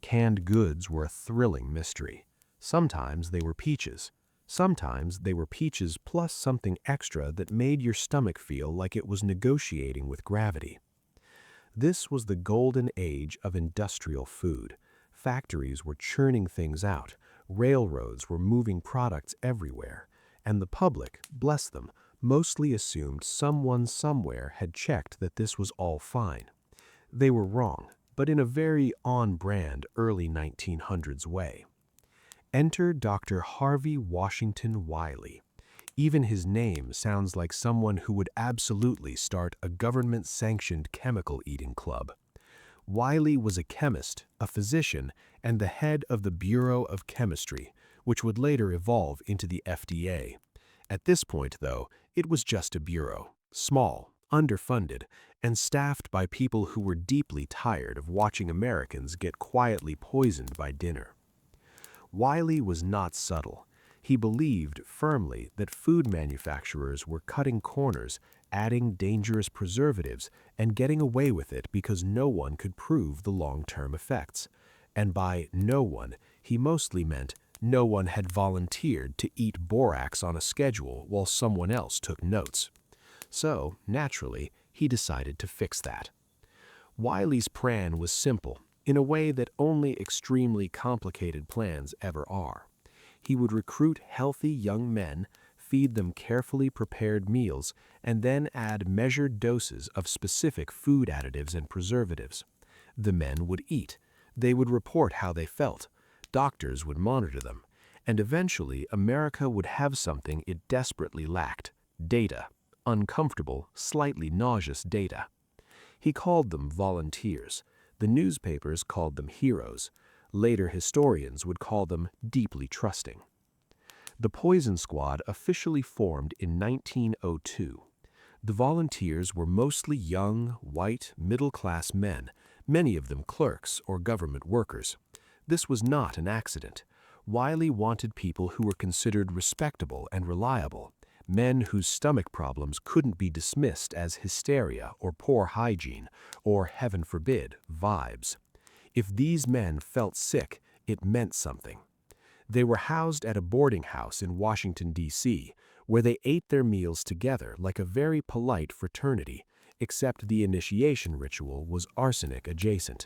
Canned goods were a thrilling mystery. Sometimes they were peaches. Sometimes they were peaches plus something extra that made your stomach feel like it was negotiating with gravity. This was the golden age of industrial food. Factories were churning things out, railroads were moving products everywhere, and the public, bless them, mostly assumed someone somewhere had checked that this was all fine. They were wrong, but in a very on-brand early 1900s way. Enter Dr. Harvey Washington Wiley. Even his name sounds like someone who would absolutely start a government-sanctioned chemical eating club. Wiley was a chemist, a physician, and the head of the Bureau of Chemistry, which would later evolve into the FDA. At this point, though, it was just a bureau, small, underfunded, and staffed by people who were deeply tired of watching Americans get quietly poisoned by dinner. Wiley was not subtle. He believed firmly that food manufacturers were cutting corners, adding dangerous preservatives, and getting away with it because no one could prove the long-term effects. And by no one, he mostly meant no one had volunteered to eat borax on a schedule while someone else took notes. So, naturally, he decided to fix that. Wiley's plan was simple, in a way that only extremely complicated plans ever are. He would recruit healthy young men, feed them carefully prepared meals, and then add measured doses of specific food additives and preservatives. The men would eat. They would report how they felt. Doctors would monitor them. And eventually, America would have something it desperately lacked: data. Uncomfortable, slightly nauseous data. He called them volunteers. The newspapers called them heroes. Later historians would call them deeply trusting. The Poison Squad officially formed in 1902. The volunteers were mostly young, white, middle-class men, many of them clerks or government workers. This was not an accident. Wiley wanted people who were considered respectable and reliable, men whose stomach problems couldn't be dismissed as hysteria or poor hygiene or, heaven forbid, vibes. If these men felt sick, it meant something. They were housed at a boarding house in Washington, D.C., where they ate their meals together like a very polite fraternity, except the initiation ritual was arsenic adjacent.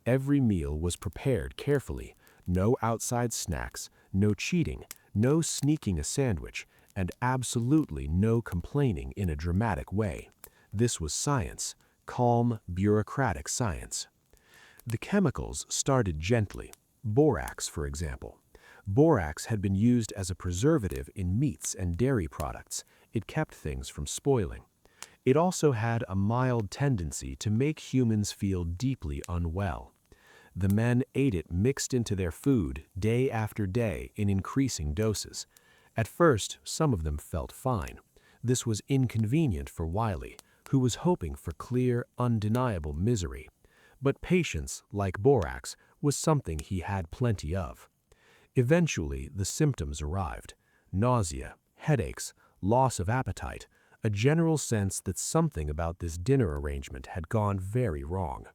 Every meal was prepared carefully, no outside snacks, no cheating, no sneaking a sandwich, and absolutely no complaining in a dramatic way. This was science, calm, bureaucratic science. The chemicals started gently. Borax, for example. Borax had been used as a preservative in meats and dairy products. It kept things from spoiling. It also had a mild tendency to make humans feel deeply unwell. The men ate it mixed into their food day after day in increasing doses. At first, some of them felt fine. This was inconvenient for Wiley, who was hoping for clear, undeniable misery. But patience, like borax, was something he had plenty of. Eventually, the symptoms arrived: nausea, headaches, loss of appetite, a general sense that something about this dinner arrangement had gone very wrong.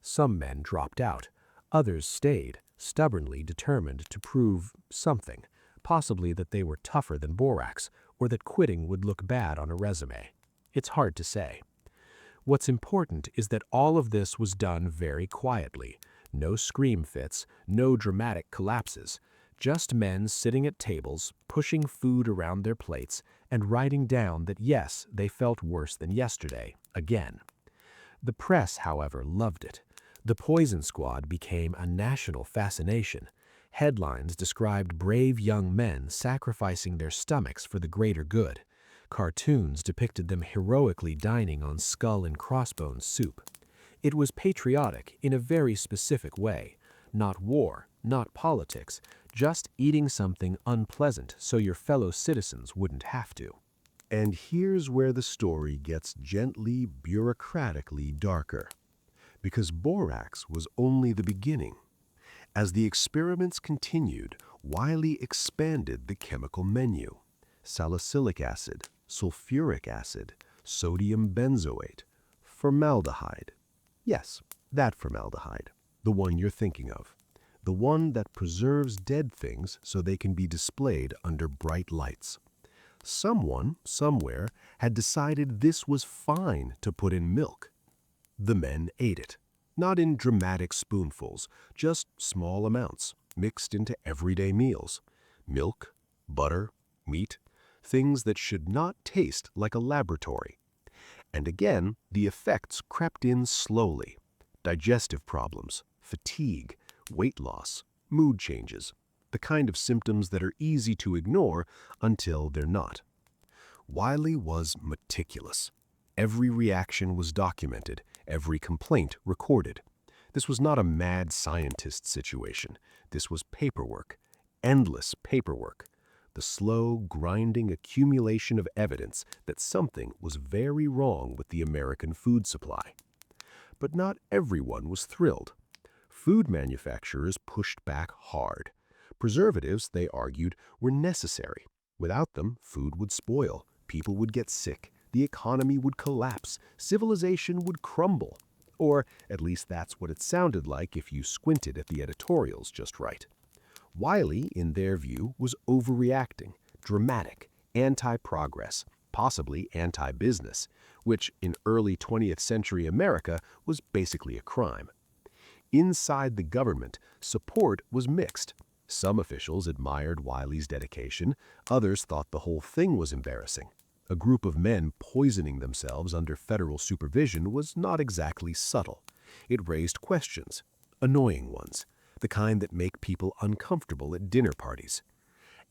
Some men dropped out. Others stayed, stubbornly determined to prove something, possibly that they were tougher than borax, or that quitting would look bad on a resume. It's hard to say. What's important is that all of this was done very quietly. No scream fits, no dramatic collapses. Just men sitting at tables, pushing food around their plates, and writing down that yes, they felt worse than yesterday, again. The press, however, loved it. The Poison Squad became a national fascination. Headlines described brave young men sacrificing their stomachs for the greater good. Cartoons depicted them heroically dining on skull and crossbones soup. It was patriotic in a very specific way. Not war, not politics, just eating something unpleasant so your fellow citizens wouldn't have to. And here's where the story gets gently, bureaucratically darker. Because borax was only the beginning. As the experiments continued, Wiley expanded the chemical menu. Salicylic acid, sulfuric acid, sodium benzoate, formaldehyde. Yes, that formaldehyde, the one you're thinking of. The one that preserves dead things so they can be displayed under bright lights. Someone, somewhere, had decided this was fine to put in milk. The men ate it, not in dramatic spoonfuls, just small amounts, mixed into everyday meals. Milk, butter, meat, things that should not taste like a laboratory. And again, the effects crept in slowly. Digestive problems, fatigue, weight loss, mood changes, the kind of symptoms that are easy to ignore until they're not. Wiley was meticulous. Every reaction was documented, every complaint recorded. This was not a mad scientist situation. This was paperwork, endless paperwork. the slow, grinding accumulation of evidence that something was very wrong with the American food supply. But not everyone was thrilled. Food manufacturers pushed back hard. Preservatives, they argued, were necessary. Without them, food would spoil, people would get sick, the economy would collapse, civilization would crumble. Or at least that's what it sounded like if you squinted at the editorials just right. Wiley, in their view, was overreacting, dramatic, anti-progress, possibly anti-business, which in early 20th century America was basically a crime. Inside the government, support was mixed. Some officials admired Wiley's dedication, others thought the whole thing was embarrassing. A group of men poisoning themselves under federal supervision was not exactly subtle. It raised questions, annoying ones, the kind that make people uncomfortable at dinner parties.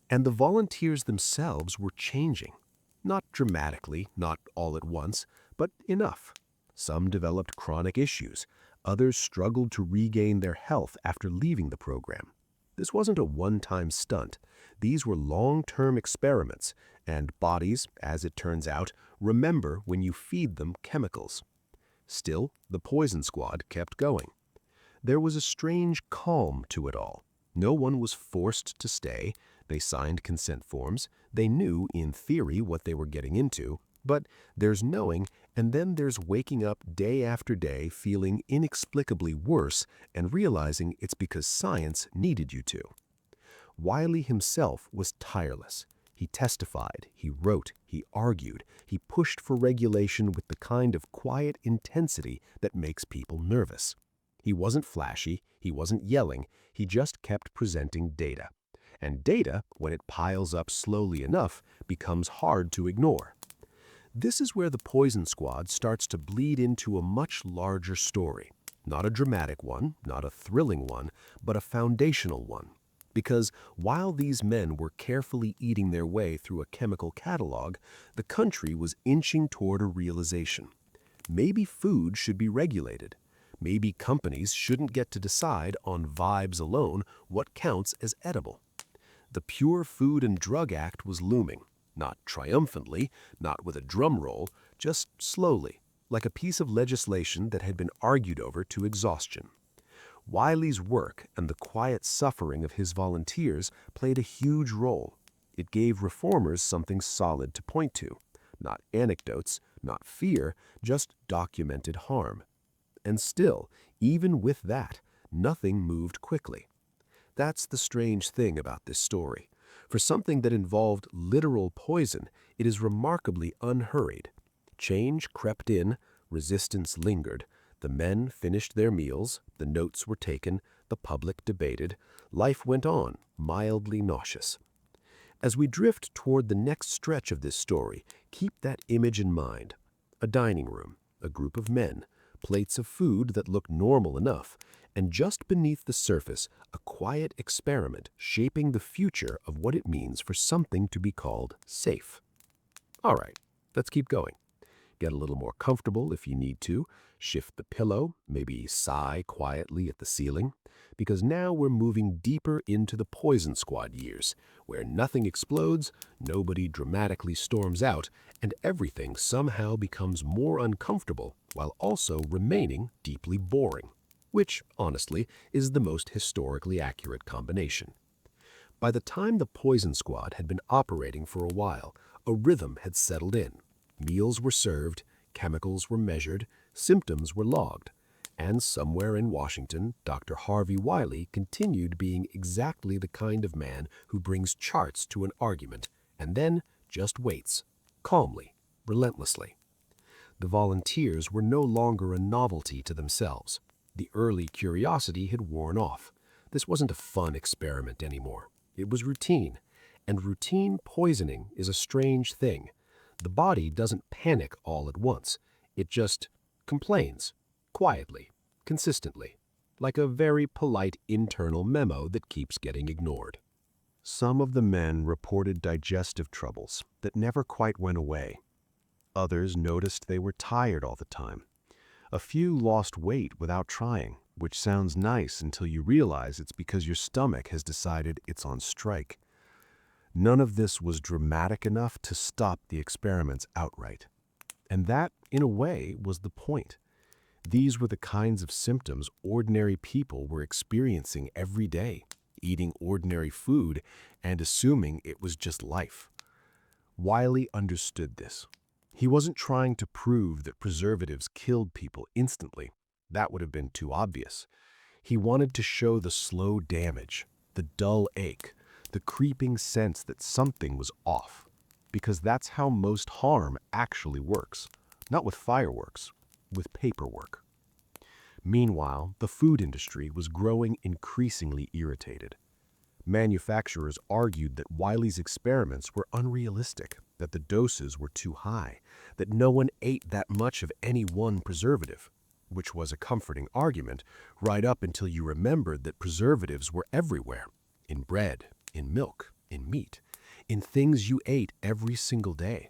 And the volunteers themselves were changing. Not dramatically, not all at once, but enough. Some developed chronic issues. Others struggled to regain their health after leaving the program. This wasn't a one-time stunt. These were long-term experiments, and bodies, as it turns out, remember when you feed them chemicals. Still, the Poison Squad kept going. There was a strange calm to it all. No one was forced to stay. They signed consent forms. They knew, in theory, what they were getting into. But there's knowing, and then there's waking up day after day feeling inexplicably worse and realizing it's because science needed you to. Wiley himself was tireless. He testified, he wrote, he argued, he pushed for regulation with the kind of quiet intensity that makes people nervous. He wasn't flashy, he wasn't yelling, he just kept presenting data. And data, when it piles up slowly enough, becomes hard to ignore. This is where the Poison Squad starts to bleed into a much larger story. Not a dramatic one, not a thrilling one, but a foundational one. Because while these men were carefully eating their way through a chemical catalog, the country was inching toward a realization. Maybe food should be regulated. Maybe companies shouldn't get to decide on vibes alone what counts as edible. The Pure Food and Drug Act was looming. Not triumphantly, not with a drum roll, just slowly, like a piece of legislation that had been argued over to exhaustion. Wiley's work and the quiet suffering of his volunteers played a huge role. It gave reformers something solid to point to. Not anecdotes, not fear, just documented harm. And still, even with that, nothing moved quickly. That's the strange thing about this story. For something that involved literal poison, it is remarkably unhurried. Change crept in, resistance lingered. The men finished their meals, the notes were taken, the public debated. Life went on, mildly nauseous. As we drift toward the next stretch of this story, keep that image in mind. A dining room, a group of men, plates of food that look normal enough, and just beneath the surface, a quiet experiment shaping the future of what it means for something to be called safe. All right, let's keep going. Get a little more comfortable if you need to. Shift the pillow, maybe sigh quietly at the ceiling, because now we're moving deeper into the Poison Squad years, where nothing explodes, nobody dramatically storms out, and everything somehow becomes more uncomfortable while also remaining deeply boring, which, honestly, is the most historically accurate combination. By the time the Poison Squad had been operating for a while, a rhythm had settled in. Meals were served, chemicals were measured, symptoms were logged, and somewhere in Washington, Dr. Harvey Wiley continued being exactly the kind of man who brings charts to an argument and then just waits, calmly, relentlessly. The volunteers were no longer a novelty to themselves. The early curiosity had worn off. This wasn't a fun experiment anymore. It was routine, and routine poisoning is a strange thing. The body doesn't panic all at once. It just complains, quietly, consistently, like a very polite internal memo that keeps getting ignored. Some of the men reported digestive troubles that never quite went away. Others noticed they were tired all the time. A few lost weight without trying, which sounds nice until you realize it's because your stomach has decided it's on strike. None of this was dramatic enough to stop the experiments outright. And that, in a way, was the point. These were the kinds of symptoms ordinary people were experiencing every day, eating ordinary food and assuming it was just life. Wiley understood this. He wasn't trying to prove that preservatives killed people instantly. That would have been too obvious. He wanted to show the slow damage, the dull ache, the creeping sense that something was off. Because that's how most harm actually works. Not with fireworks, with paperwork. Meanwhile, the food industry was growing increasingly irritated. Manufacturers argued that Wiley's experiments were unrealistic, that the doses were too high, that no one ate that much of any one preservative, which was a comforting argument right up until you remembered that preservatives were everywhere, in bread, in milk, in meat, in things you ate every single day.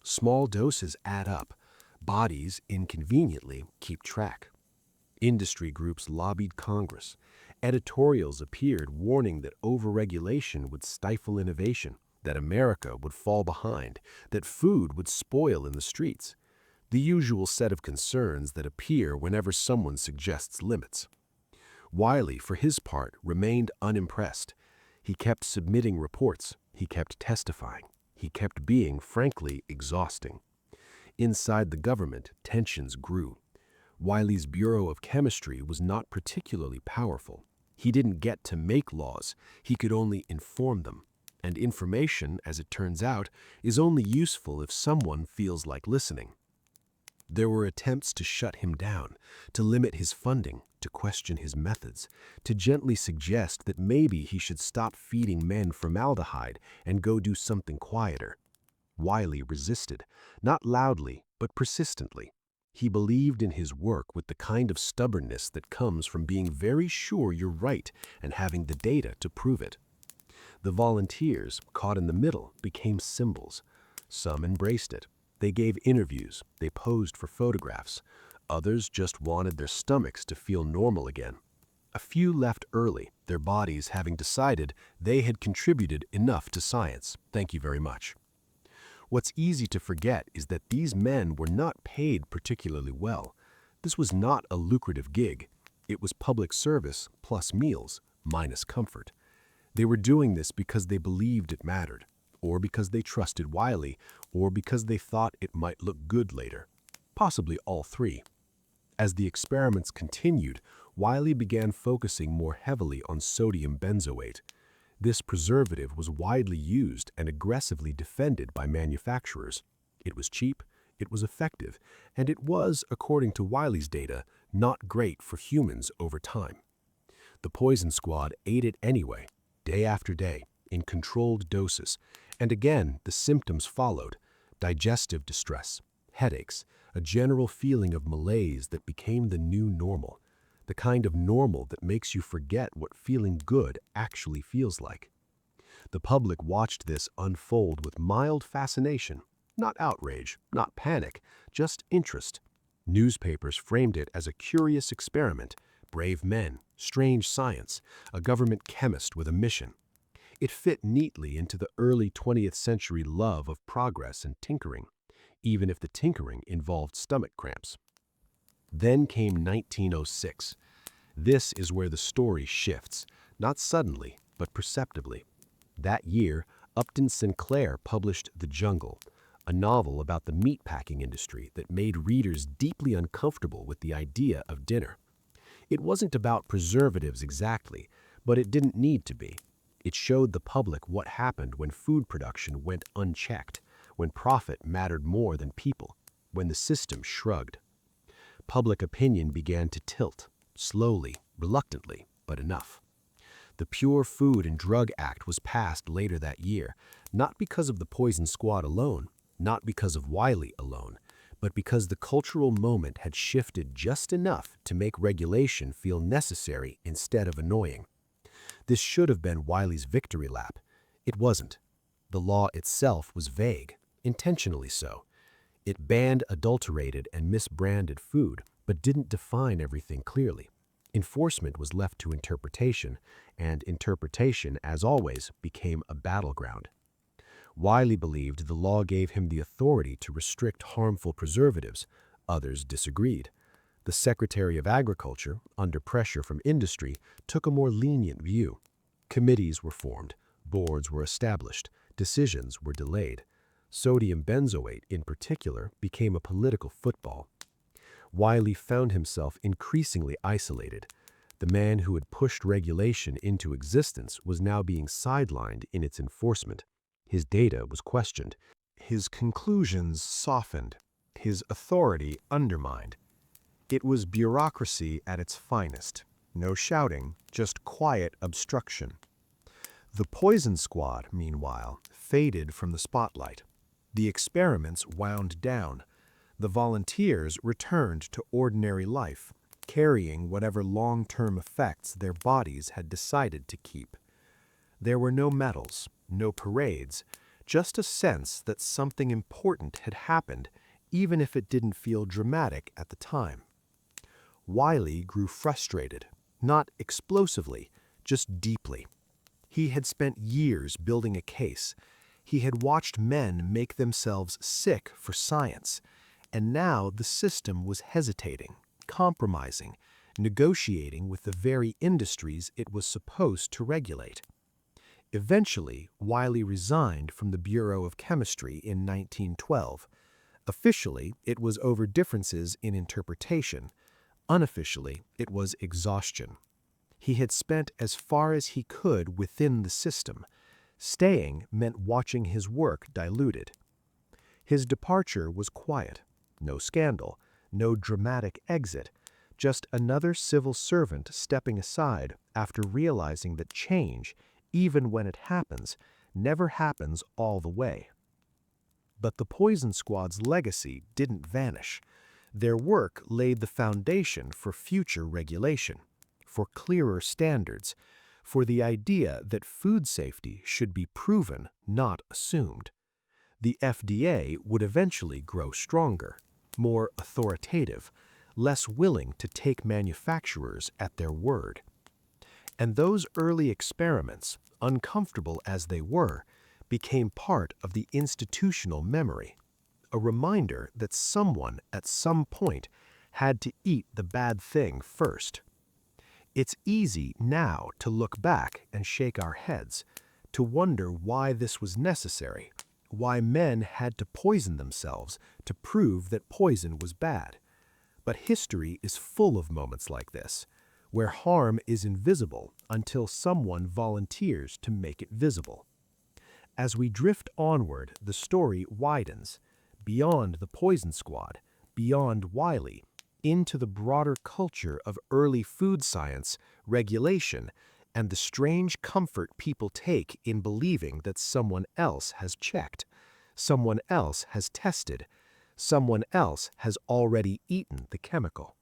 Small doses add up. Bodies, inconveniently, keep track. Industry groups lobbied Congress. Editorials appeared warning that overregulation would stifle innovation, that America would fall behind, that food would spoil in the streets. The usual set of concerns that appear whenever someone suggests limits. Wiley, for his part, remained unimpressed. He kept submitting reports. He kept testifying. He kept being, frankly, exhausting. Inside the government, tensions grew. Wiley's Bureau of Chemistry was not particularly powerful. He didn't get to make laws. He could only inform them. And information, as it turns out, is only useful if someone feels like listening. There were attempts to shut him down, to limit his funding, to question his methods, to gently suggest that maybe he should stop feeding men formaldehyde and go do something quieter. Wiley resisted, not loudly, but persistently. He believed in his work with the kind of stubbornness that comes from being very sure you're right and having the data to prove it. The volunteers, caught in the middle, became symbols. Some embraced it. They gave interviews. They posed for photographs. Others just wanted their stomachs to feel normal again. A few left early, their bodies having decided they had contributed enough to science. Thank you very much. What's easy to forget is that these men were not paid particularly well. This was not a lucrative gig. It was public service plus meals, minus comfort. They were doing this because they believed it mattered, or because they trusted Wiley, or because they thought it might look good later. Possibly all three. As the experiments continued, Wiley began focusing more heavily on sodium benzoate. This preservative was widely used and aggressively defended by manufacturers. It was cheap, it was effective, and it was, according to Wiley's data, not great for humans over time. The Poison Squad ate it anyway, day after day, in controlled doses, and again the symptoms followed: digestive distress, headaches, a general feeling of malaise that became the new normal. The kind of normal that makes you forget what feeling good actually feels like. The public watched this unfold with mild fascination, not outrage, not panic, just interest. Newspapers framed it as a curious experiment, brave men, strange science, a government chemist with a mission. It fit neatly into the early 20th century love of progress and tinkering, even if the tinkering involved stomach cramps. Then came 1906. This is where the story shifts, not suddenly, but perceptibly. That year, Upton Sinclair published The Jungle, a novel about the meatpacking industry that made readers deeply uncomfortable with the idea of dinner. It wasn't about preservatives exactly, but it didn't need to be. It showed the public what happened when food production went unchecked, when profit mattered more than people, when the system shrugged. Public opinion began to tilt, slowly, reluctantly, but enough. The Pure Food and Drug Act was passed later that year, not because of the Poison Squad alone, not because of Wiley alone, but because the cultural moment had shifted just enough to make regulation feel necessary instead of annoying. This should have been Wiley's victory lap. It wasn't. The law itself was vague, intentionally so. It banned adulterated and misbranded food, but didn't define everything clearly. Enforcement was left to interpretation, and interpretation, as always, became a battleground. Wiley believed the law gave him the authority to restrict harmful preservatives. Others disagreed. The Secretary of Agriculture, under pressure from industry, took a more lenient view. Committees were formed, boards were established, decisions were delayed. Sodium benzoate, in particular, became a political football. Wiley found himself increasingly isolated. The man who had pushed regulation into existence was now being sidelined in its enforcement. His data was questioned. His conclusions softened. His authority undermined. It was bureaucracy at its finest. No shouting, just quiet obstruction. The Poison Squad, meanwhile, faded from the spotlight. The experiments wound down. The volunteers returned to ordinary life, carrying whatever long-term effects their bodies had decided to keep. There were no medals, no parades, just a sense that something important had happened, even if it didn't feel dramatic at the time. Wiley grew frustrated, not explosively, just deeply. He had spent years building a case. He had watched men make themselves sick for science, and now the system was hesitating, compromising, negotiating with the very industries it was supposed to regulate. Eventually, Wiley resigned from the Bureau of Chemistry in 1912. Officially, it was over differences in interpretation. Unofficially, it was exhaustion. He had spent as far as he could within the system. Staying meant watching his work diluted. His departure was quiet. No scandal, no dramatic exit, just another civil servant stepping aside after realizing that change, even when it happens, never happens all the way. But the Poison Squad's legacy didn't vanish. Their work laid the foundation for future regulation, for clearer standards, for the idea that food safety should be proven, not assumed. The FDA would eventually grow stronger, more authoritative, less willing to take manufacturers at their word. And those early experiments, uncomfortable as they were, became part of the institutional memory, a reminder that someone at some point had to eat the bad thing first. It's easy now to look back and shake our heads, to wonder why this was necessary, why men had to poison themselves to prove that poison was bad. But history is full of moments like this, where harm is invisible until someone volunteers to make it visible. As we drift onward, the story widens, beyond the Poison Squad, beyond Wiley, into the broader culture of early food science, regulation, and the strange comfort people take in believing that someone else has checked, someone else has tested, someone else has already eaten the chemical.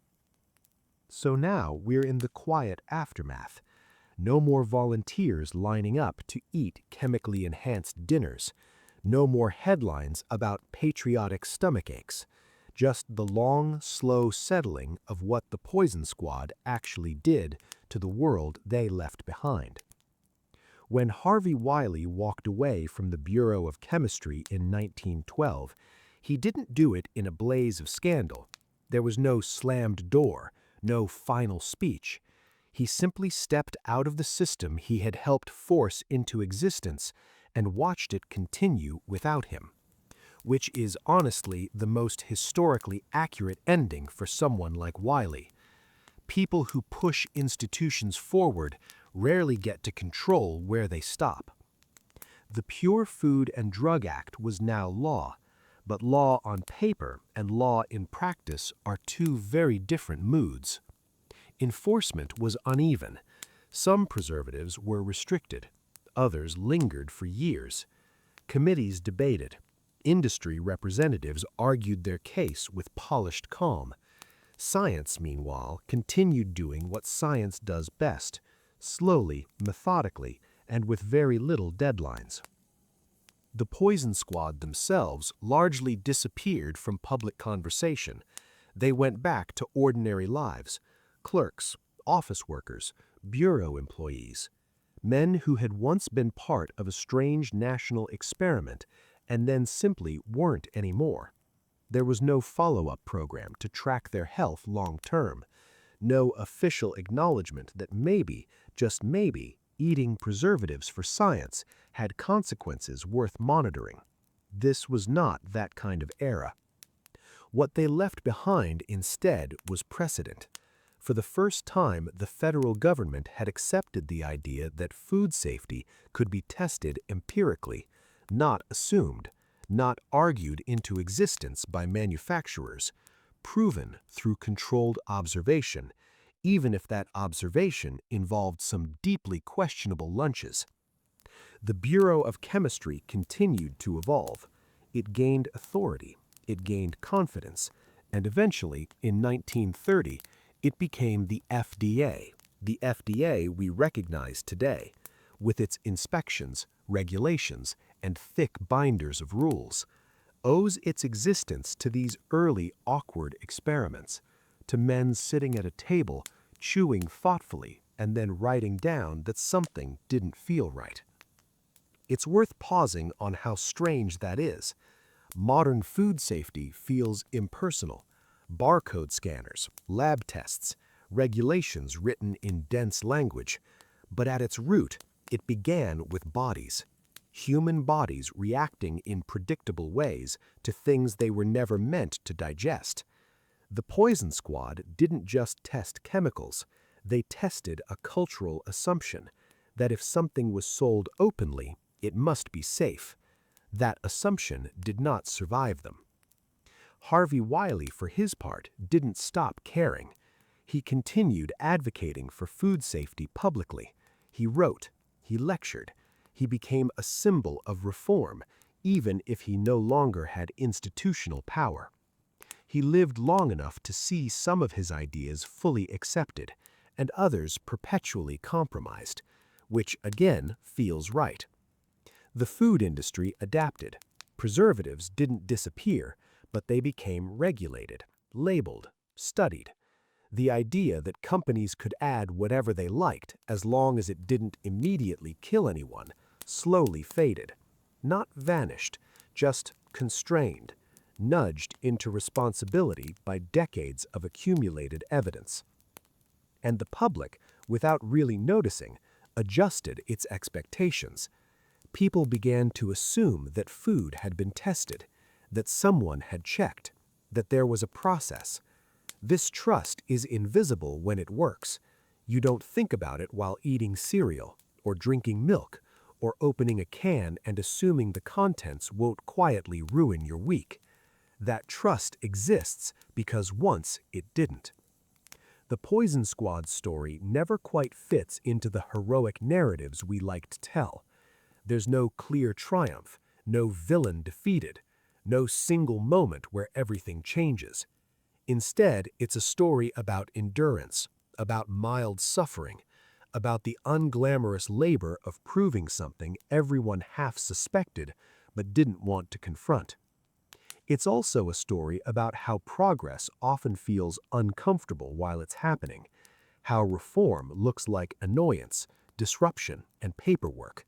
So now we're in the quiet aftermath. No more volunteers lining up to eat chemically enhanced dinners. No more headlines about patriotic stomach aches. Just the long, slow settling of what the Poison Squad actually did to the world they left behind. When Harvey Wiley walked away from the Bureau of Chemistry in 1912, he didn't do it in a blaze of scandal. There was no slammed door, no final speech. He simply stepped out of the system he had helped force into existence and watched it continue without him, which is honestly the most historically accurate ending for someone like Wiley. People who push institutions forward rarely get to control where they stop. The Pure Food and Drug Act was now law, but law on paper and law in practice are two very different moods. Enforcement was uneven. Some preservatives were restricted. Others lingered for years. Committees debated. Industry representatives argued their case with polished calm. Science, meanwhile, continued doing what science does best, slowly, methodically, and with very little deadlines. The Poison Squad themselves largely disappeared from public conversation. They went back to ordinary lives, clerks, office workers, bureau employees. Men who had once been part of a strange national experiment and then simply weren't anymore. There was no follow-up program to track their health long-term, no official acknowledgement that maybe, just maybe, eating preservatives for science had consequences worth monitoring. This was not that kind of era. What they left behind instead was precedent. For the first time, the federal government had accepted the idea that food safety could be tested empirically, not assumed, not argued into existence by manufacturers, proven through controlled observation, even if that observation involved some deeply questionable lunches. The Bureau of Chemistry continued to evolve. It gained authority, it gained confidence, and eventually, in 1930, it became the FDA we recognize today, with its inspections, regulations, and thick binders of rules, owes its existence to these early awkward experiments, to men sitting at a table, chewing thoughtfully, and then writing down that something didn't feel right. It's worth pausing on how strange that is. Modern food safety feels impersonal. Barcode scanners, lab tests, regulations written in dense language. But at its root, it began with bodies. Human bodies reacting in predictable ways to things they were never meant to digest. The Poison Squad didn't just test chemicals, they tested a cultural assumption that if something was sold openly, it must be safe. That assumption did not survive them. Harvey Wiley, for his part, didn't stop caring. He continued advocating for food safety publicly. He wrote, he lectured, he became a symbol of reform, even if he no longer had institutional power. He lived long enough to see some of his ideas fully accepted, and others perpetually compromised, which again feels right. The food industry adapted. Preservatives didn't disappear, but they became regulated, labeled, studied. The idea that companies could add whatever they liked as long as it didn't immediately kill anyone slowly faded. Not vanished, just constrained, nudged into responsibility by decades of accumulated evidence. And the public, without really noticing, adjusted its expectations. People began to assume that food had been tested, that someone had checked, that there was a process. This trust is invisible when it works. You don't think about it while eating cereal, or drinking milk, or opening a can and assuming the contents won't quietly ruin your week. That trust exists because once it didn't. The Poison Squad story never quite fits into the heroic narratives we like to tell. There's no clear triumph, no villain defeated, no single moment where everything changes. Instead, it's a story about endurance, about mild suffering, about the unglamorous labor of proving something everyone half suspected but didn't want to confront. It's also a story about how progress often feels uncomfortable while it's happening, how reform looks like annoyance, disruption, and paperwork,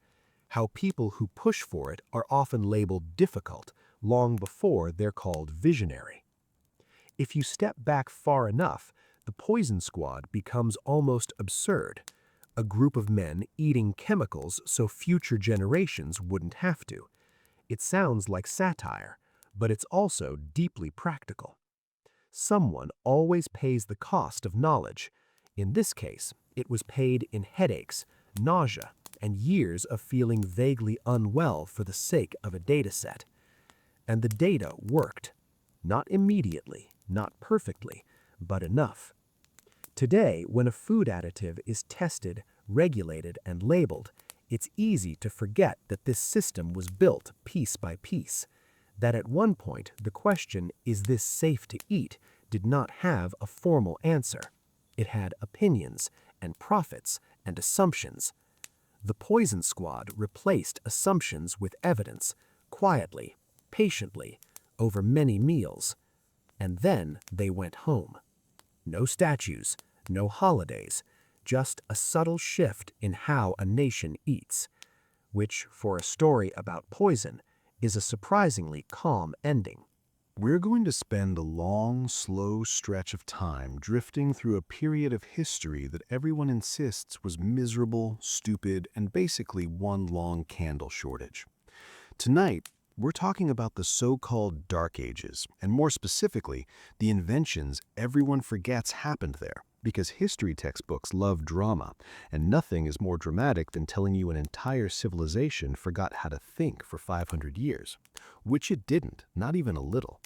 how people who push for it are often labeled difficult long before they're called visionary. If you step back far enough, the Poison Squad becomes almost absurd. A group of men eating chemicals so future generations wouldn't have to. It sounds like satire, but it's also deeply practical. Someone always pays the cost of knowledge. In this case, it was paid in headaches, nausea, and years of feeling vaguely unwell for the sake of a data set. And the data worked. Not immediately, not perfectly, but enough. Today, when a food additive is tested, regulated, and labeled, it's easy to forget that this system was built piece by piece, that at one point the question, "Is this safe to eat?" did not have a formal answer. It had opinions and profits and assumptions. The Poison Squad replaced assumptions with evidence, quietly, patiently, over many meals. And then they went home. No statues, no holidays, just a subtle shift in how a nation eats, which, for a story about poison, is a surprisingly calm ending. We're going to spend a long, slow stretch of time drifting through a period of history that everyone insists was miserable, stupid, and basically one long candle shortage. Tonight, we're talking about the so-called Dark Ages, and more specifically, the inventions everyone forgets happened there, because history textbooks love drama, and nothing is more dramatic than telling you an entire civilization forgot how to think for 500 years, which it didn't, not even a little.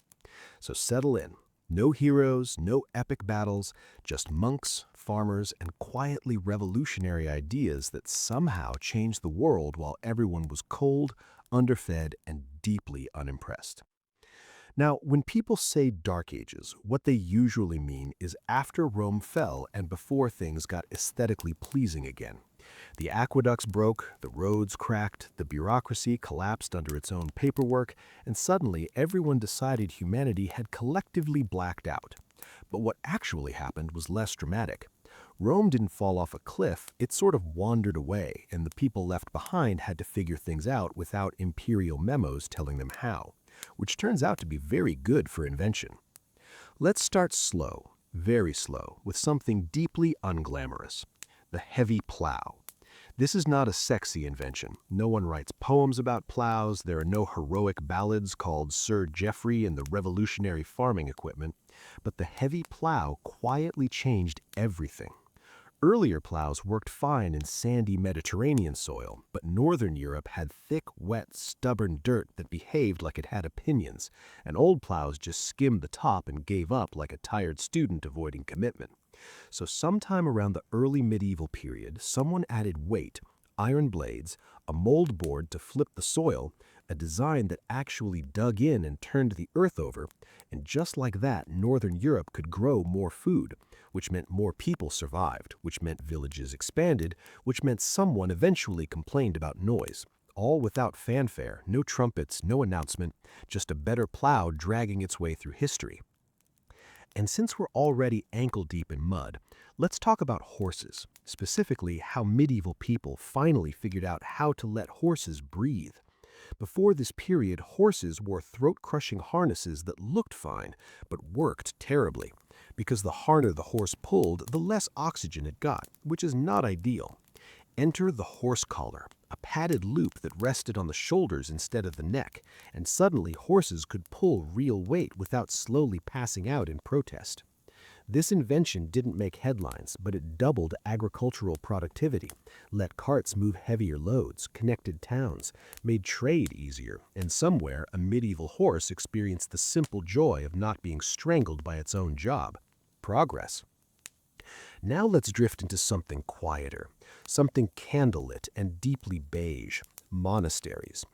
So settle in. No heroes, no epic battles, just monks, farmers, and quietly revolutionary ideas that somehow changed the world while everyone was cold, underfed, and deeply unimpressed. Now, when people say Dark Ages, what they usually mean is after Rome fell and before things got aesthetically pleasing again. The aqueducts broke, the roads cracked, the bureaucracy collapsed under its own paperwork, and suddenly everyone decided humanity had collectively blacked out. But what actually happened was less dramatic. Rome didn't fall off a cliff, it sort of wandered away, and the people left behind had to figure things out without imperial memos telling them how, which turns out to be very good for invention. Let's start slow, very slow, with something deeply unglamorous: the heavy plow. This is not a sexy invention. No one writes poems about plows, there are no heroic ballads called Sir Geoffrey and the revolutionary farming equipment, but the heavy plow quietly changed everything. Earlier plows worked fine in sandy Mediterranean soil, but Northern Europe had thick, wet, stubborn dirt that behaved like it had opinions, and old plows just skimmed the top and gave up like a tired student avoiding commitment. So sometime around the early medieval period, someone added weight, iron blades, a mold board to flip the soil, a design that actually dug in and turned the earth over, and just like that, Northern Europe could grow more food, which meant more people survived, which meant villages expanded, which meant someone eventually complained about noise. All without fanfare, no trumpets, no announcement, just a better plow dragging its way through history. And since we're already ankle-deep in mud, let's talk about horses, specifically how medieval people finally figured out how to let horses breathe. Before this period, horses wore throat-crushing harnesses that looked fine, but worked terribly, because the harder the horse pulled, the less oxygen it got, which is not ideal. Enter the horse collar, a padded loop that rested on the shoulders instead of the neck, and suddenly horses could pull real weight without slowly passing out in protest. This invention didn't make headlines, but it doubled agricultural productivity, let carts move heavier loads, connected towns, made trade easier, and somewhere a medieval horse experienced the simple joy of not being strangled by its own job. Progress. Now let's drift into something quieter, something candlelit and deeply beige: monasteries.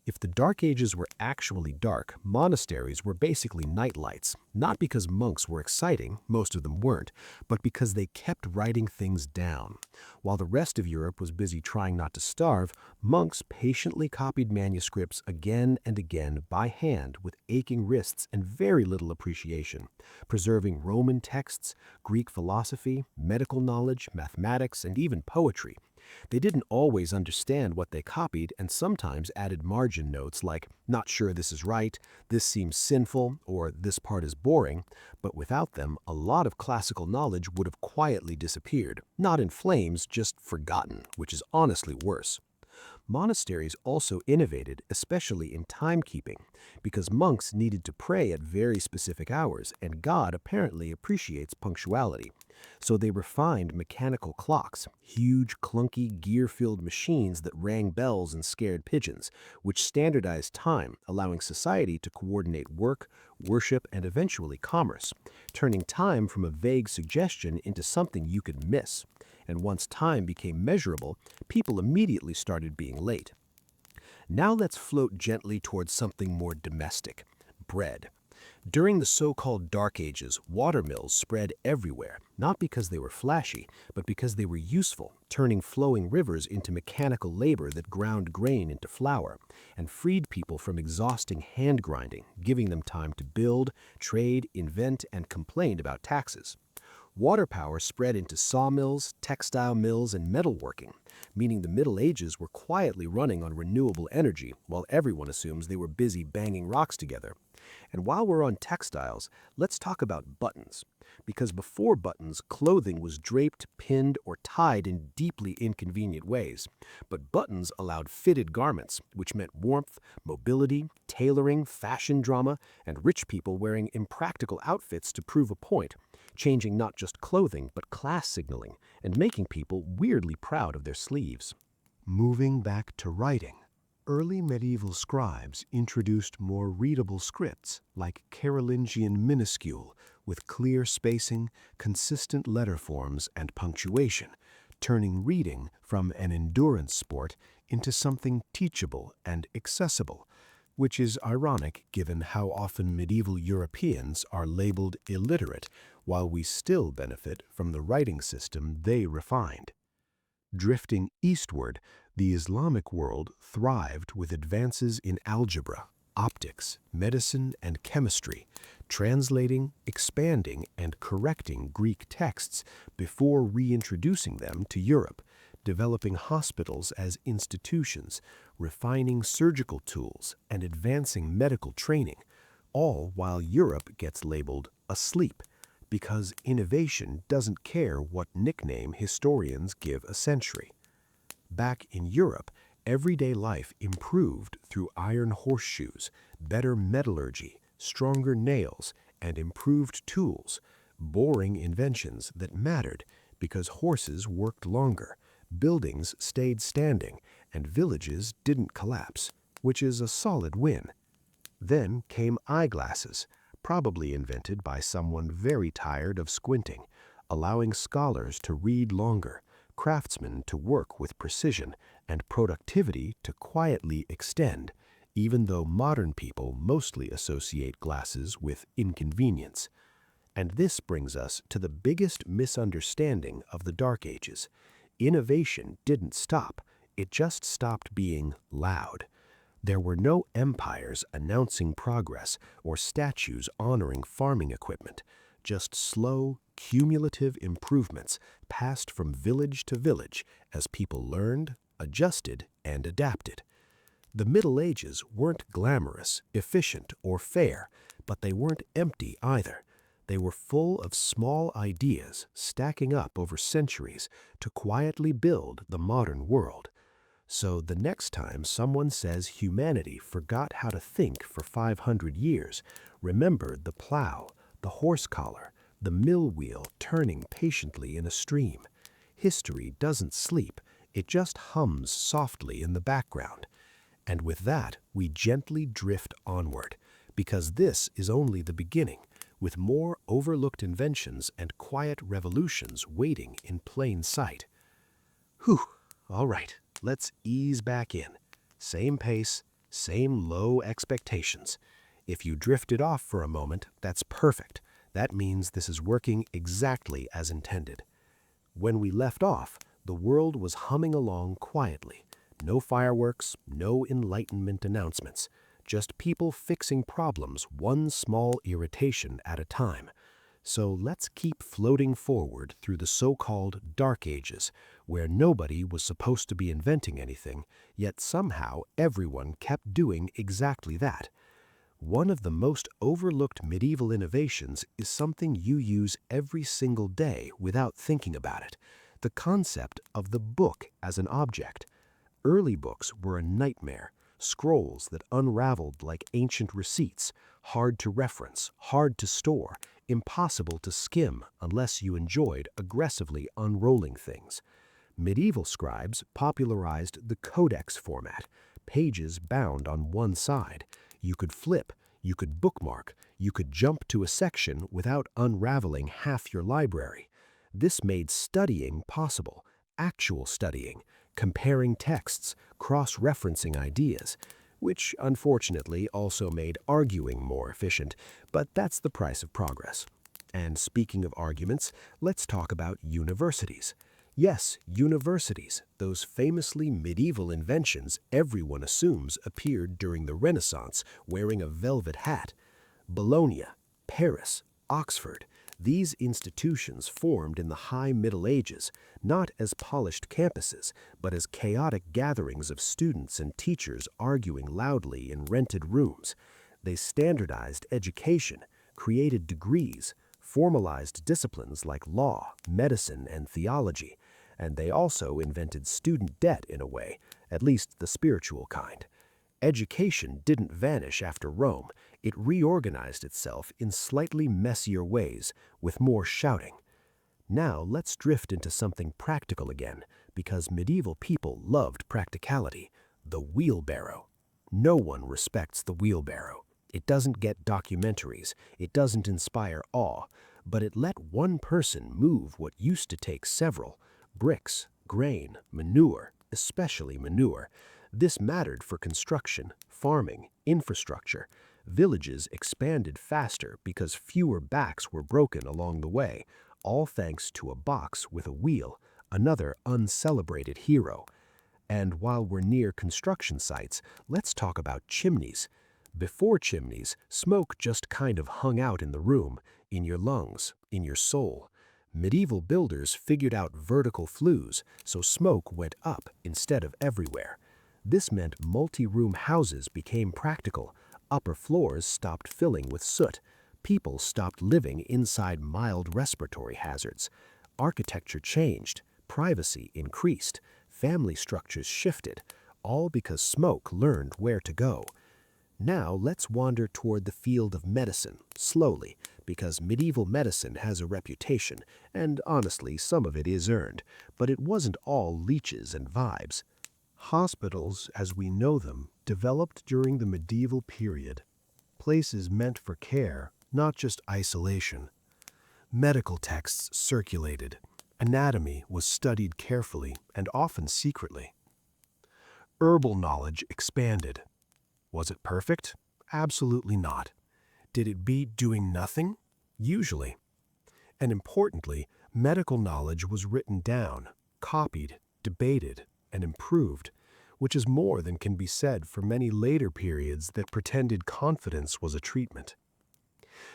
If the Dark Ages were actually dark, monasteries were basically nightlights, not because monks were exciting, most of them weren't, but because they kept writing things down. While the rest of Europe was busy trying not to starve, monks patiently copied manuscripts again and again by hand with aching wrists and very little appreciation, preserving Roman texts, Greek philosophy, medical knowledge, mathematics, and even poetry. They didn't always understand what they copied and sometimes added margin notes like, "Not sure this is right," "This seems sinful," or "This part is boring," but without them, a lot of classical knowledge would have quietly disappeared, not in flames, just forgotten, which is honestly worse. Monasteries also innovated, especially in timekeeping, because monks needed to pray at very specific hours, and God apparently appreciates punctuality. So they refined mechanical clocks, huge, clunky, gear-filled machines that rang bells and scared pigeons, which standardized time, allowing society to coordinate work, worship, and eventually commerce, turning time from a vague suggestion into something you could miss. And once time became measurable, people immediately started being late. Now let's float gently towards something more domestic: bread. During the so-called Dark Ages, water mills spread everywhere, not because they were flashy, but because they were useful, turning flowing rivers into mechanical labor that ground grain into flour, and freed people from exhausting hand grinding, giving them time to build, trade, invent, and complain about taxes. Water power spread into sawmills, textile mills, and metalworking, meaning the Middle Ages were quietly running on renewable energy while everyone assumes they were busy banging rocks together. And while we're on textiles, let's talk about buttons. Because before buttons, clothing was draped, pinned, or tied in deeply inconvenient ways. But buttons allowed fitted garments, which meant warmth, mobility, tailoring, fashion drama, and rich people wearing impractical outfits to prove a point, changing not just clothing but class signaling, and making people weirdly proud of their sleeves. Moving back to writing, early medieval scribes introduced more readable scripts like Carolingian minuscule with clear spacing, consistent letter forms, and punctuation, turning reading from an endurance sport into something teachable and accessible, which is ironic given how often medieval Europeans are labeled illiterate while we still benefit from the writing system they refined. Drifting eastward, the Islamic world thrived with advances in algebra, optics, medicine, and chemistry, translating, expanding, and correcting Greek texts before reintroducing them to Europe, developing hospitals as institutions, refining surgical tools, and advancing medical training, all while Europe gets labeled asleep, because innovation doesn't care what nickname historians give a century. Back in Europe, everyday life improved through iron horseshoes, better metallurgy, stronger nails, and improved tools, boring inventions that mattered because horses worked longer, buildings stayed standing, and villages didn't collapse, which is a solid win. Then came eyeglasses, probably invented by someone very tired of squinting, allowing scholars to read longer, craftsmen to work with precision, and productivity to quietly extend, even though modern people mostly associate glasses with inconvenience. And this brings us to the biggest misunderstanding of the Dark Ages. Innovation didn't stop, it just stopped being loud. There were no empires announcing progress or statues honoring farming equipment, just slow, cumulative improvements passed from village to village as people learned, adjusted, and adapted. The Middle Ages weren't glamorous, efficient, or fair, but they weren't empty either. They were full of small ideas stacking up over centuries to quietly build the modern world. So the next time someone says humanity forgot how to think for 500 years, remember the plow, the horse collar, the mill wheel turning patiently in a stream. History doesn't sleep, it just hums softly in the background. And with that, we gently drift onward, because this is only the beginning, with more overlooked inventions and quiet revolutions waiting in plain sight. Whew, all right. Let's ease back in. Same pace, same low expectations. If you drifted off for a moment, that's perfect. That means this is working exactly as intended. When we left off, the world was humming along quietly. No fireworks, no enlightenment announcements. Just people fixing problems one small irritation at a time. So let's keep floating forward through the so-called Dark Ages, where nobody was supposed to be inventing anything, yet somehow everyone kept doing exactly that. One of the most overlooked medieval innovations is something you use every single day without thinking about it: the concept of the book as an object. Early books were a nightmare, scrolls that unraveled like ancient receipts, hard to reference, hard to store, impossible to skim unless you enjoyed aggressively unrolling things. Medieval scribes popularized the codex format, pages bound on one side. You could flip, you could bookmark, you could jump to a section without unraveling half your library. This made studying possible, actual studying, comparing texts, cross-referencing ideas, which unfortunately also made arguing more efficient, but that's the price of progress. And speaking of arguments, let's talk about universities. Yes, universities, those famously medieval inventions everyone assumes appeared during the Renaissance wearing a velvet hat. Bologna, Paris, Oxford, These institutions formed in the High Middle Ages, not as polished campuses, but as chaotic gatherings of students and teachers arguing loudly in rented rooms. They standardized education, created degrees, formalized disciplines like law, medicine, and theology, and they also invented student debt in a way, at least the spiritual kind. Education didn't vanish after Rome. It reorganized itself in slightly messier ways, with more shouting. Now let's drift into something practical again, because medieval people loved practicality: the wheelbarrow. No one respects the wheelbarrow. It doesn't get documentaries, it doesn't inspire awe, but it let one person move what used to take several: bricks, grain, manure, especially manure. This mattered for construction, farming, infrastructure. Villages expanded faster because fewer backs were broken along the way, all thanks to a box with a wheel, another uncelebrated hero. And while we're near construction sites, let's talk about chimneys. Before chimneys, smoke just kind of hung out in the room, in your lungs, in your soul. Medieval builders figured out vertical flues, so smoke went up instead of everywhere. This meant multi-room houses became practical. Upper floors stopped filling with soot. People stopped living inside mild respiratory hazards. Architecture changed. Privacy increased. Family structures shifted, all because smoke learned where to go. Now let's wander toward the field of medicine, slowly, because medieval medicine has a reputation, and honestly, some of it is earned, but it wasn't all leeches and vibes. Hospitals, as we know them, developed during the medieval period. Places meant for care, not just isolation. Medical texts circulated. Anatomy was studied carefully and often secretly. Herbal knowledge expanded. Was it perfect? Absolutely not. Did it beat doing nothing? Usually. And importantly, medical knowledge was written down, copied, debated, and improved, which is more than can be said for many later periods that pretended confidence was a treatment.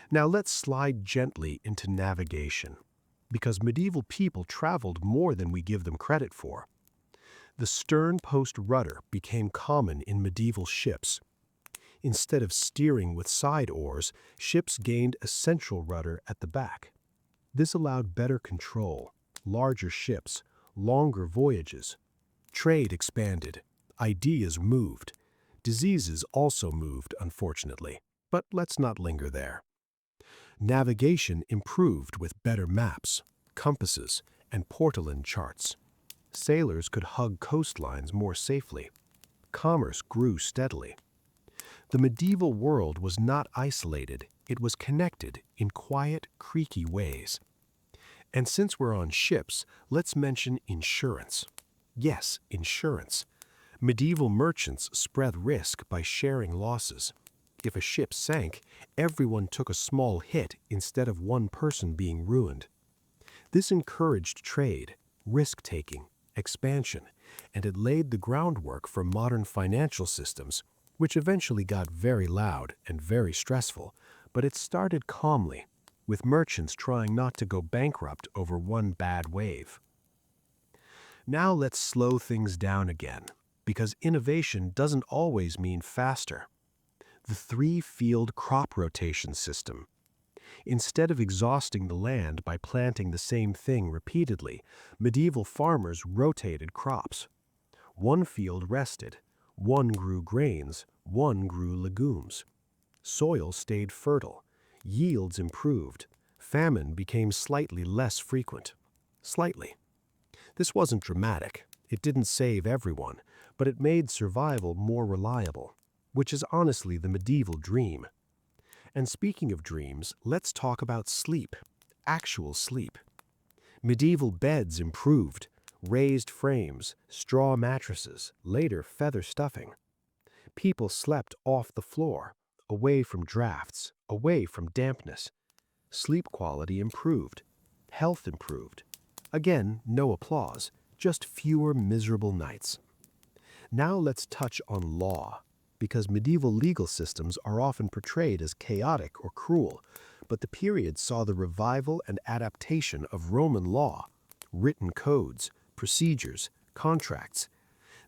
Now let's slide gently into navigation, because medieval people traveled more than we give them credit for. The stern post rudder became common in medieval ships. Instead of steering with side oars, ships gained a central rudder at the back. This allowed better control, larger ships, longer voyages. Trade expanded, ideas moved. Diseases also moved, unfortunately, but let's not linger there. Navigation improved with better maps, compasses, and portolan charts. Sailors could hug coastlines more safely. Commerce grew steadily. The medieval world was not isolated, it was connected in quiet, creaky ways. And since we're on ships, let's mention insurance. Yes, insurance. Medieval merchants spread risk by sharing losses. If a ship sank, everyone took a small hit instead of one person being ruined. This encouraged trade, risk-taking, expansion, and it laid the groundwork for modern financial systems, which eventually got very loud and very stressful, but it started calmly, with merchants trying not to go bankrupt over one bad wave. Now let's slow things down again, because innovation doesn't always mean faster. The three-field crop rotation system. Instead of exhausting the land by planting the same thing repeatedly, medieval farmers rotated crops. One field rested, one grew grains, one grew legumes. Soil stayed fertile, yields improved, famine became slightly less frequent. Slightly. This wasn't dramatic, it didn't save everyone, but it made survival more reliable, which is honestly the medieval dream. And speaking of dreams, let's talk about sleep, actual sleep. Medieval beds improved, raised frames, straw mattresses, later feather stuffing. People slept off the floor, away from drafts, away from dampness. Sleep quality improved, health improved. Again, no applause, just fewer miserable nights. Now let's touch on law. because medieval legal systems are often portrayed as chaotic or cruel, but the period saw the revival and adaptation of Roman law, written codes, procedures, contracts.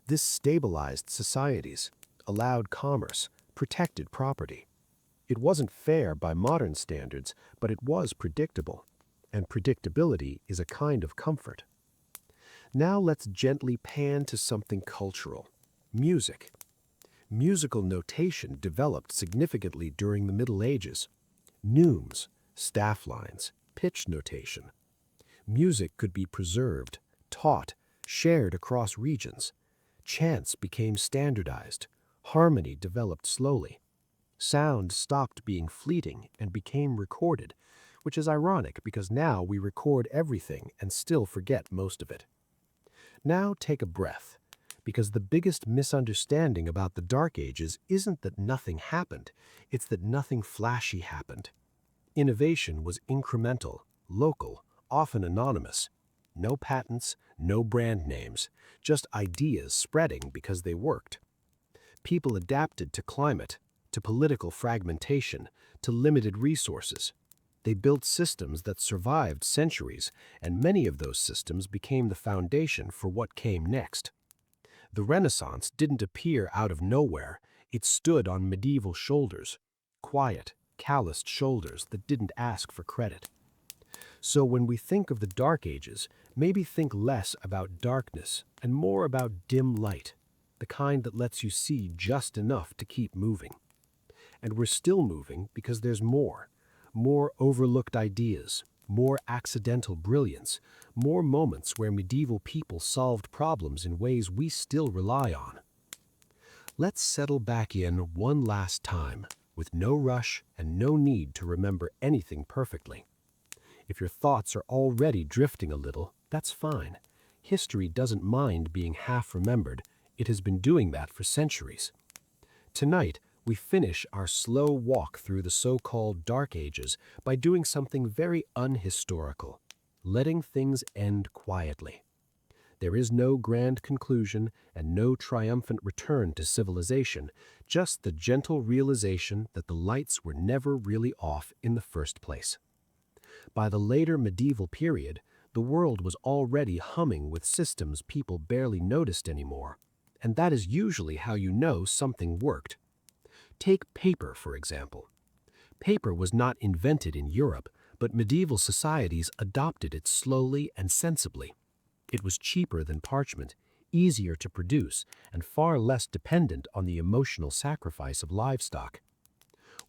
This stabilized societies, allowed commerce, protected property. It wasn't fair by modern standards, but it was predictable, and predictability is a kind of comfort. Now let's gently pan to something cultural: music. Musical notation developed significantly during the Middle Ages. Neumes, staff lines, pitch notation. Music could be preserved, taught, shared across regions. Chants became standardized. Harmony developed slowly. Sound stopped being fleeting and became recorded, which is ironic because now we record everything and still forget most of it. Now take a breath, because the biggest misunderstanding about the Dark Ages isn't that nothing happened, it's that nothing flashy happened. Innovation was incremental, local, often anonymous. No patents, no brand names, just ideas spreading because they worked. People adapted to climate, to political fragmentation, to limited resources. They built systems that survived centuries, and many of those systems became the foundation for what came next. The Renaissance didn't appear out of nowhere, it stood on medieval shoulders, quiet, calloused shoulders that didn't ask for credit. So when we think of the Dark Ages, maybe think less about darkness and more about dim light, the kind that lets you see just enough to keep moving. And we're still moving because there's more overlooked ideas, more accidental brilliance, more moments where medieval people solved problems in ways we still rely on. Let's settle back in one last time, with no rush and no need to remember anything perfectly. If your thoughts are already drifting a little, that's fine. History doesn't mind being half remembered. It has been doing that for centuries. Tonight, we finish our slow walk through the so-called Dark Ages by doing something very unhistorical: letting things end quietly. There is no grand conclusion and no triumphant return to civilization, just the gentle realization that the lights were never really off in the first place. By the later medieval period, the world was already humming with systems people barely noticed anymore, and that is usually how you know something worked. Take paper, for example. Paper was not invented in Europe, but medieval societies adopted it slowly and sensibly. It was cheaper than parchment, easier to produce, and far less dependent on the emotional sacrifice of livestock.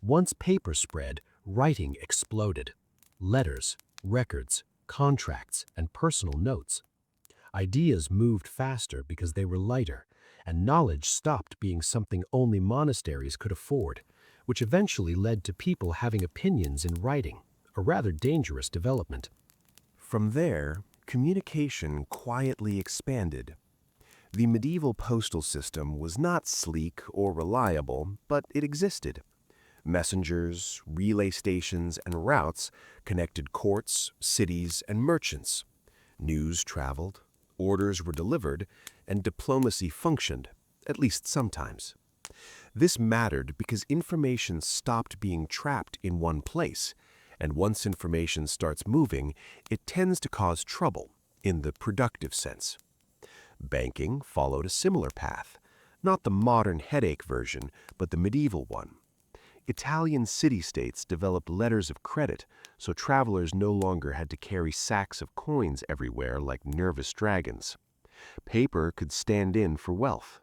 Once paper spread, writing exploded. Letters, records, contracts, and personal notes. Ideas moved faster because they were lighter, and knowledge stopped being something only monasteries could afford, which eventually led to people having opinions in writing, a rather dangerous development. From there, communication quietly expanded. The medieval postal system was not sleek or reliable, but it existed. Messengers, relay stations, and routes connected courts, cities, and merchants. News traveled, orders were delivered, and diplomacy functioned, at least sometimes. This mattered because information stopped being trapped in one place, and once information starts moving, it tends to cause trouble, in the productive sense. Banking followed a similar path, not the modern headache version, but the medieval one. Italian city-states developed letters of credit, so travelers no longer had to carry sacks of coins everywhere like nervous dragons. Paper could stand in for wealth.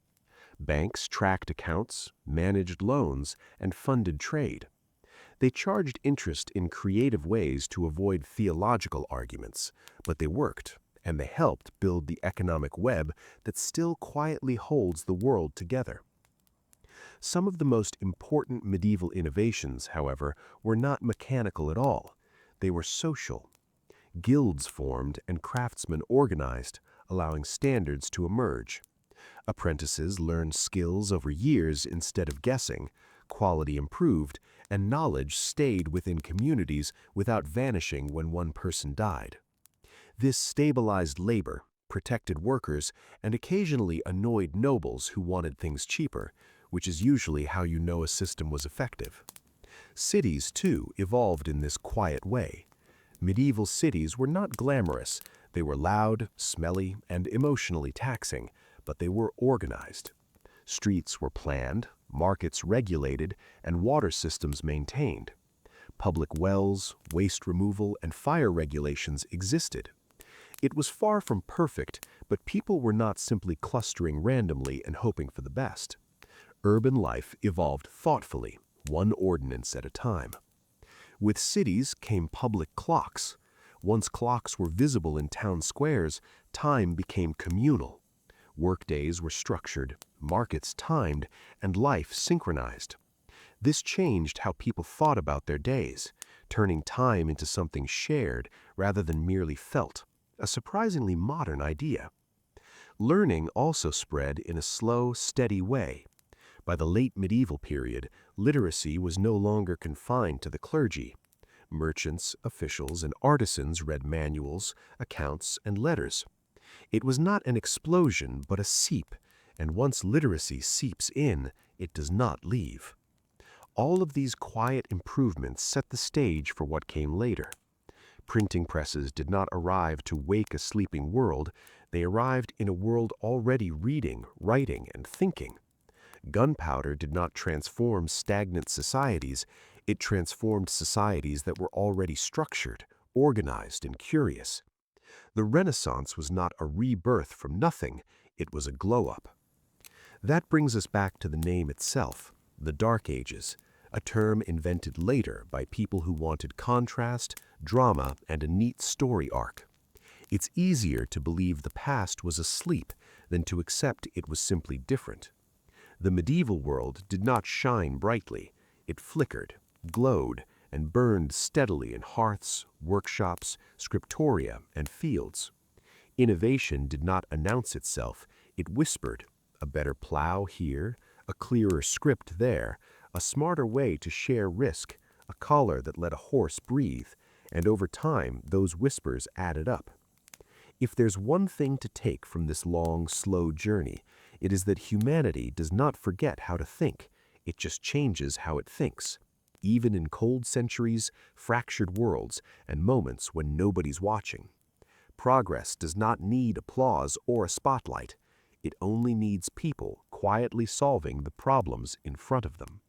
Banks tracked accounts, managed loans, and funded trade. They charged interest in creative ways to avoid theological arguments, but they worked, and they helped build the economic web that still quietly holds the world together. Some of the most important medieval innovations, however, were not mechanical at all. They were social. Guilds formed and craftsmen organized, allowing standards to emerge. Apprentices learned skills over years instead of guessing, quality improved, and knowledge stayed within communities without vanishing when one person died. This stabilized labor, protected workers, and occasionally annoyed nobles who wanted things cheaper, which is usually how you know a system was effective. Cities, too, evolved in this quiet way. Medieval cities were not glamorous. They were loud, smelly, and emotionally taxing, but they were organized. Streets were planned, markets regulated, and water systems maintained. Public wells, waste removal, and fire regulations existed. It was far from perfect, but people were not simply clustering randomly and hoping for the best. Urban life evolved thoughtfully, one ordinance at a time. With cities came public clocks. Once clocks were visible in town squares, time became communal. Workdays were structured, markets timed, and life synchronized. This changed how people thought about their days, turning time into something shared rather than merely felt, a surprisingly modern idea. Learning also spread in a slow, steady way. By the late medieval period, literacy was no longer confined to the clergy. Merchants, officials, and artisans read manuals, accounts, and letters. It was not an explosion, but a seep, and once literacy seeps in, it does not leave. All of these quiet improvements set the stage for what came later. Printing presses did not arrive to wake a sleeping world, they arrived in a world already reading, writing, and thinking. Gunpowder did not transform stagnant societies, it transformed societies that were already structured, organized, and curious. The Renaissance was not a rebirth from nothing, it was a glow-up. That brings us back to the name itself, the Dark Ages, a term invented later by people who wanted contrast, drama, and a neat story arc. It's easier to believe the past was asleep than to accept it was simply different. The medieval world did not shine brightly. It flickered, glowed, and burned steadily in hearths, workshops, scriptoria, and fields. Innovation did not announce itself. It whispered, a better plow here, a clearer script there, a smarter way to share risk, a collar that let a horse breathe, and over time those whispers added up. If there's one thing to take from this long, slow journey, it is that humanity does not forget how to think, it just changes how it thinks, even in cold centuries, fractured worlds, and moments when nobody's watching. Progress does not need applause or a spotlight. It only needs people quietly solving the problems in front of them.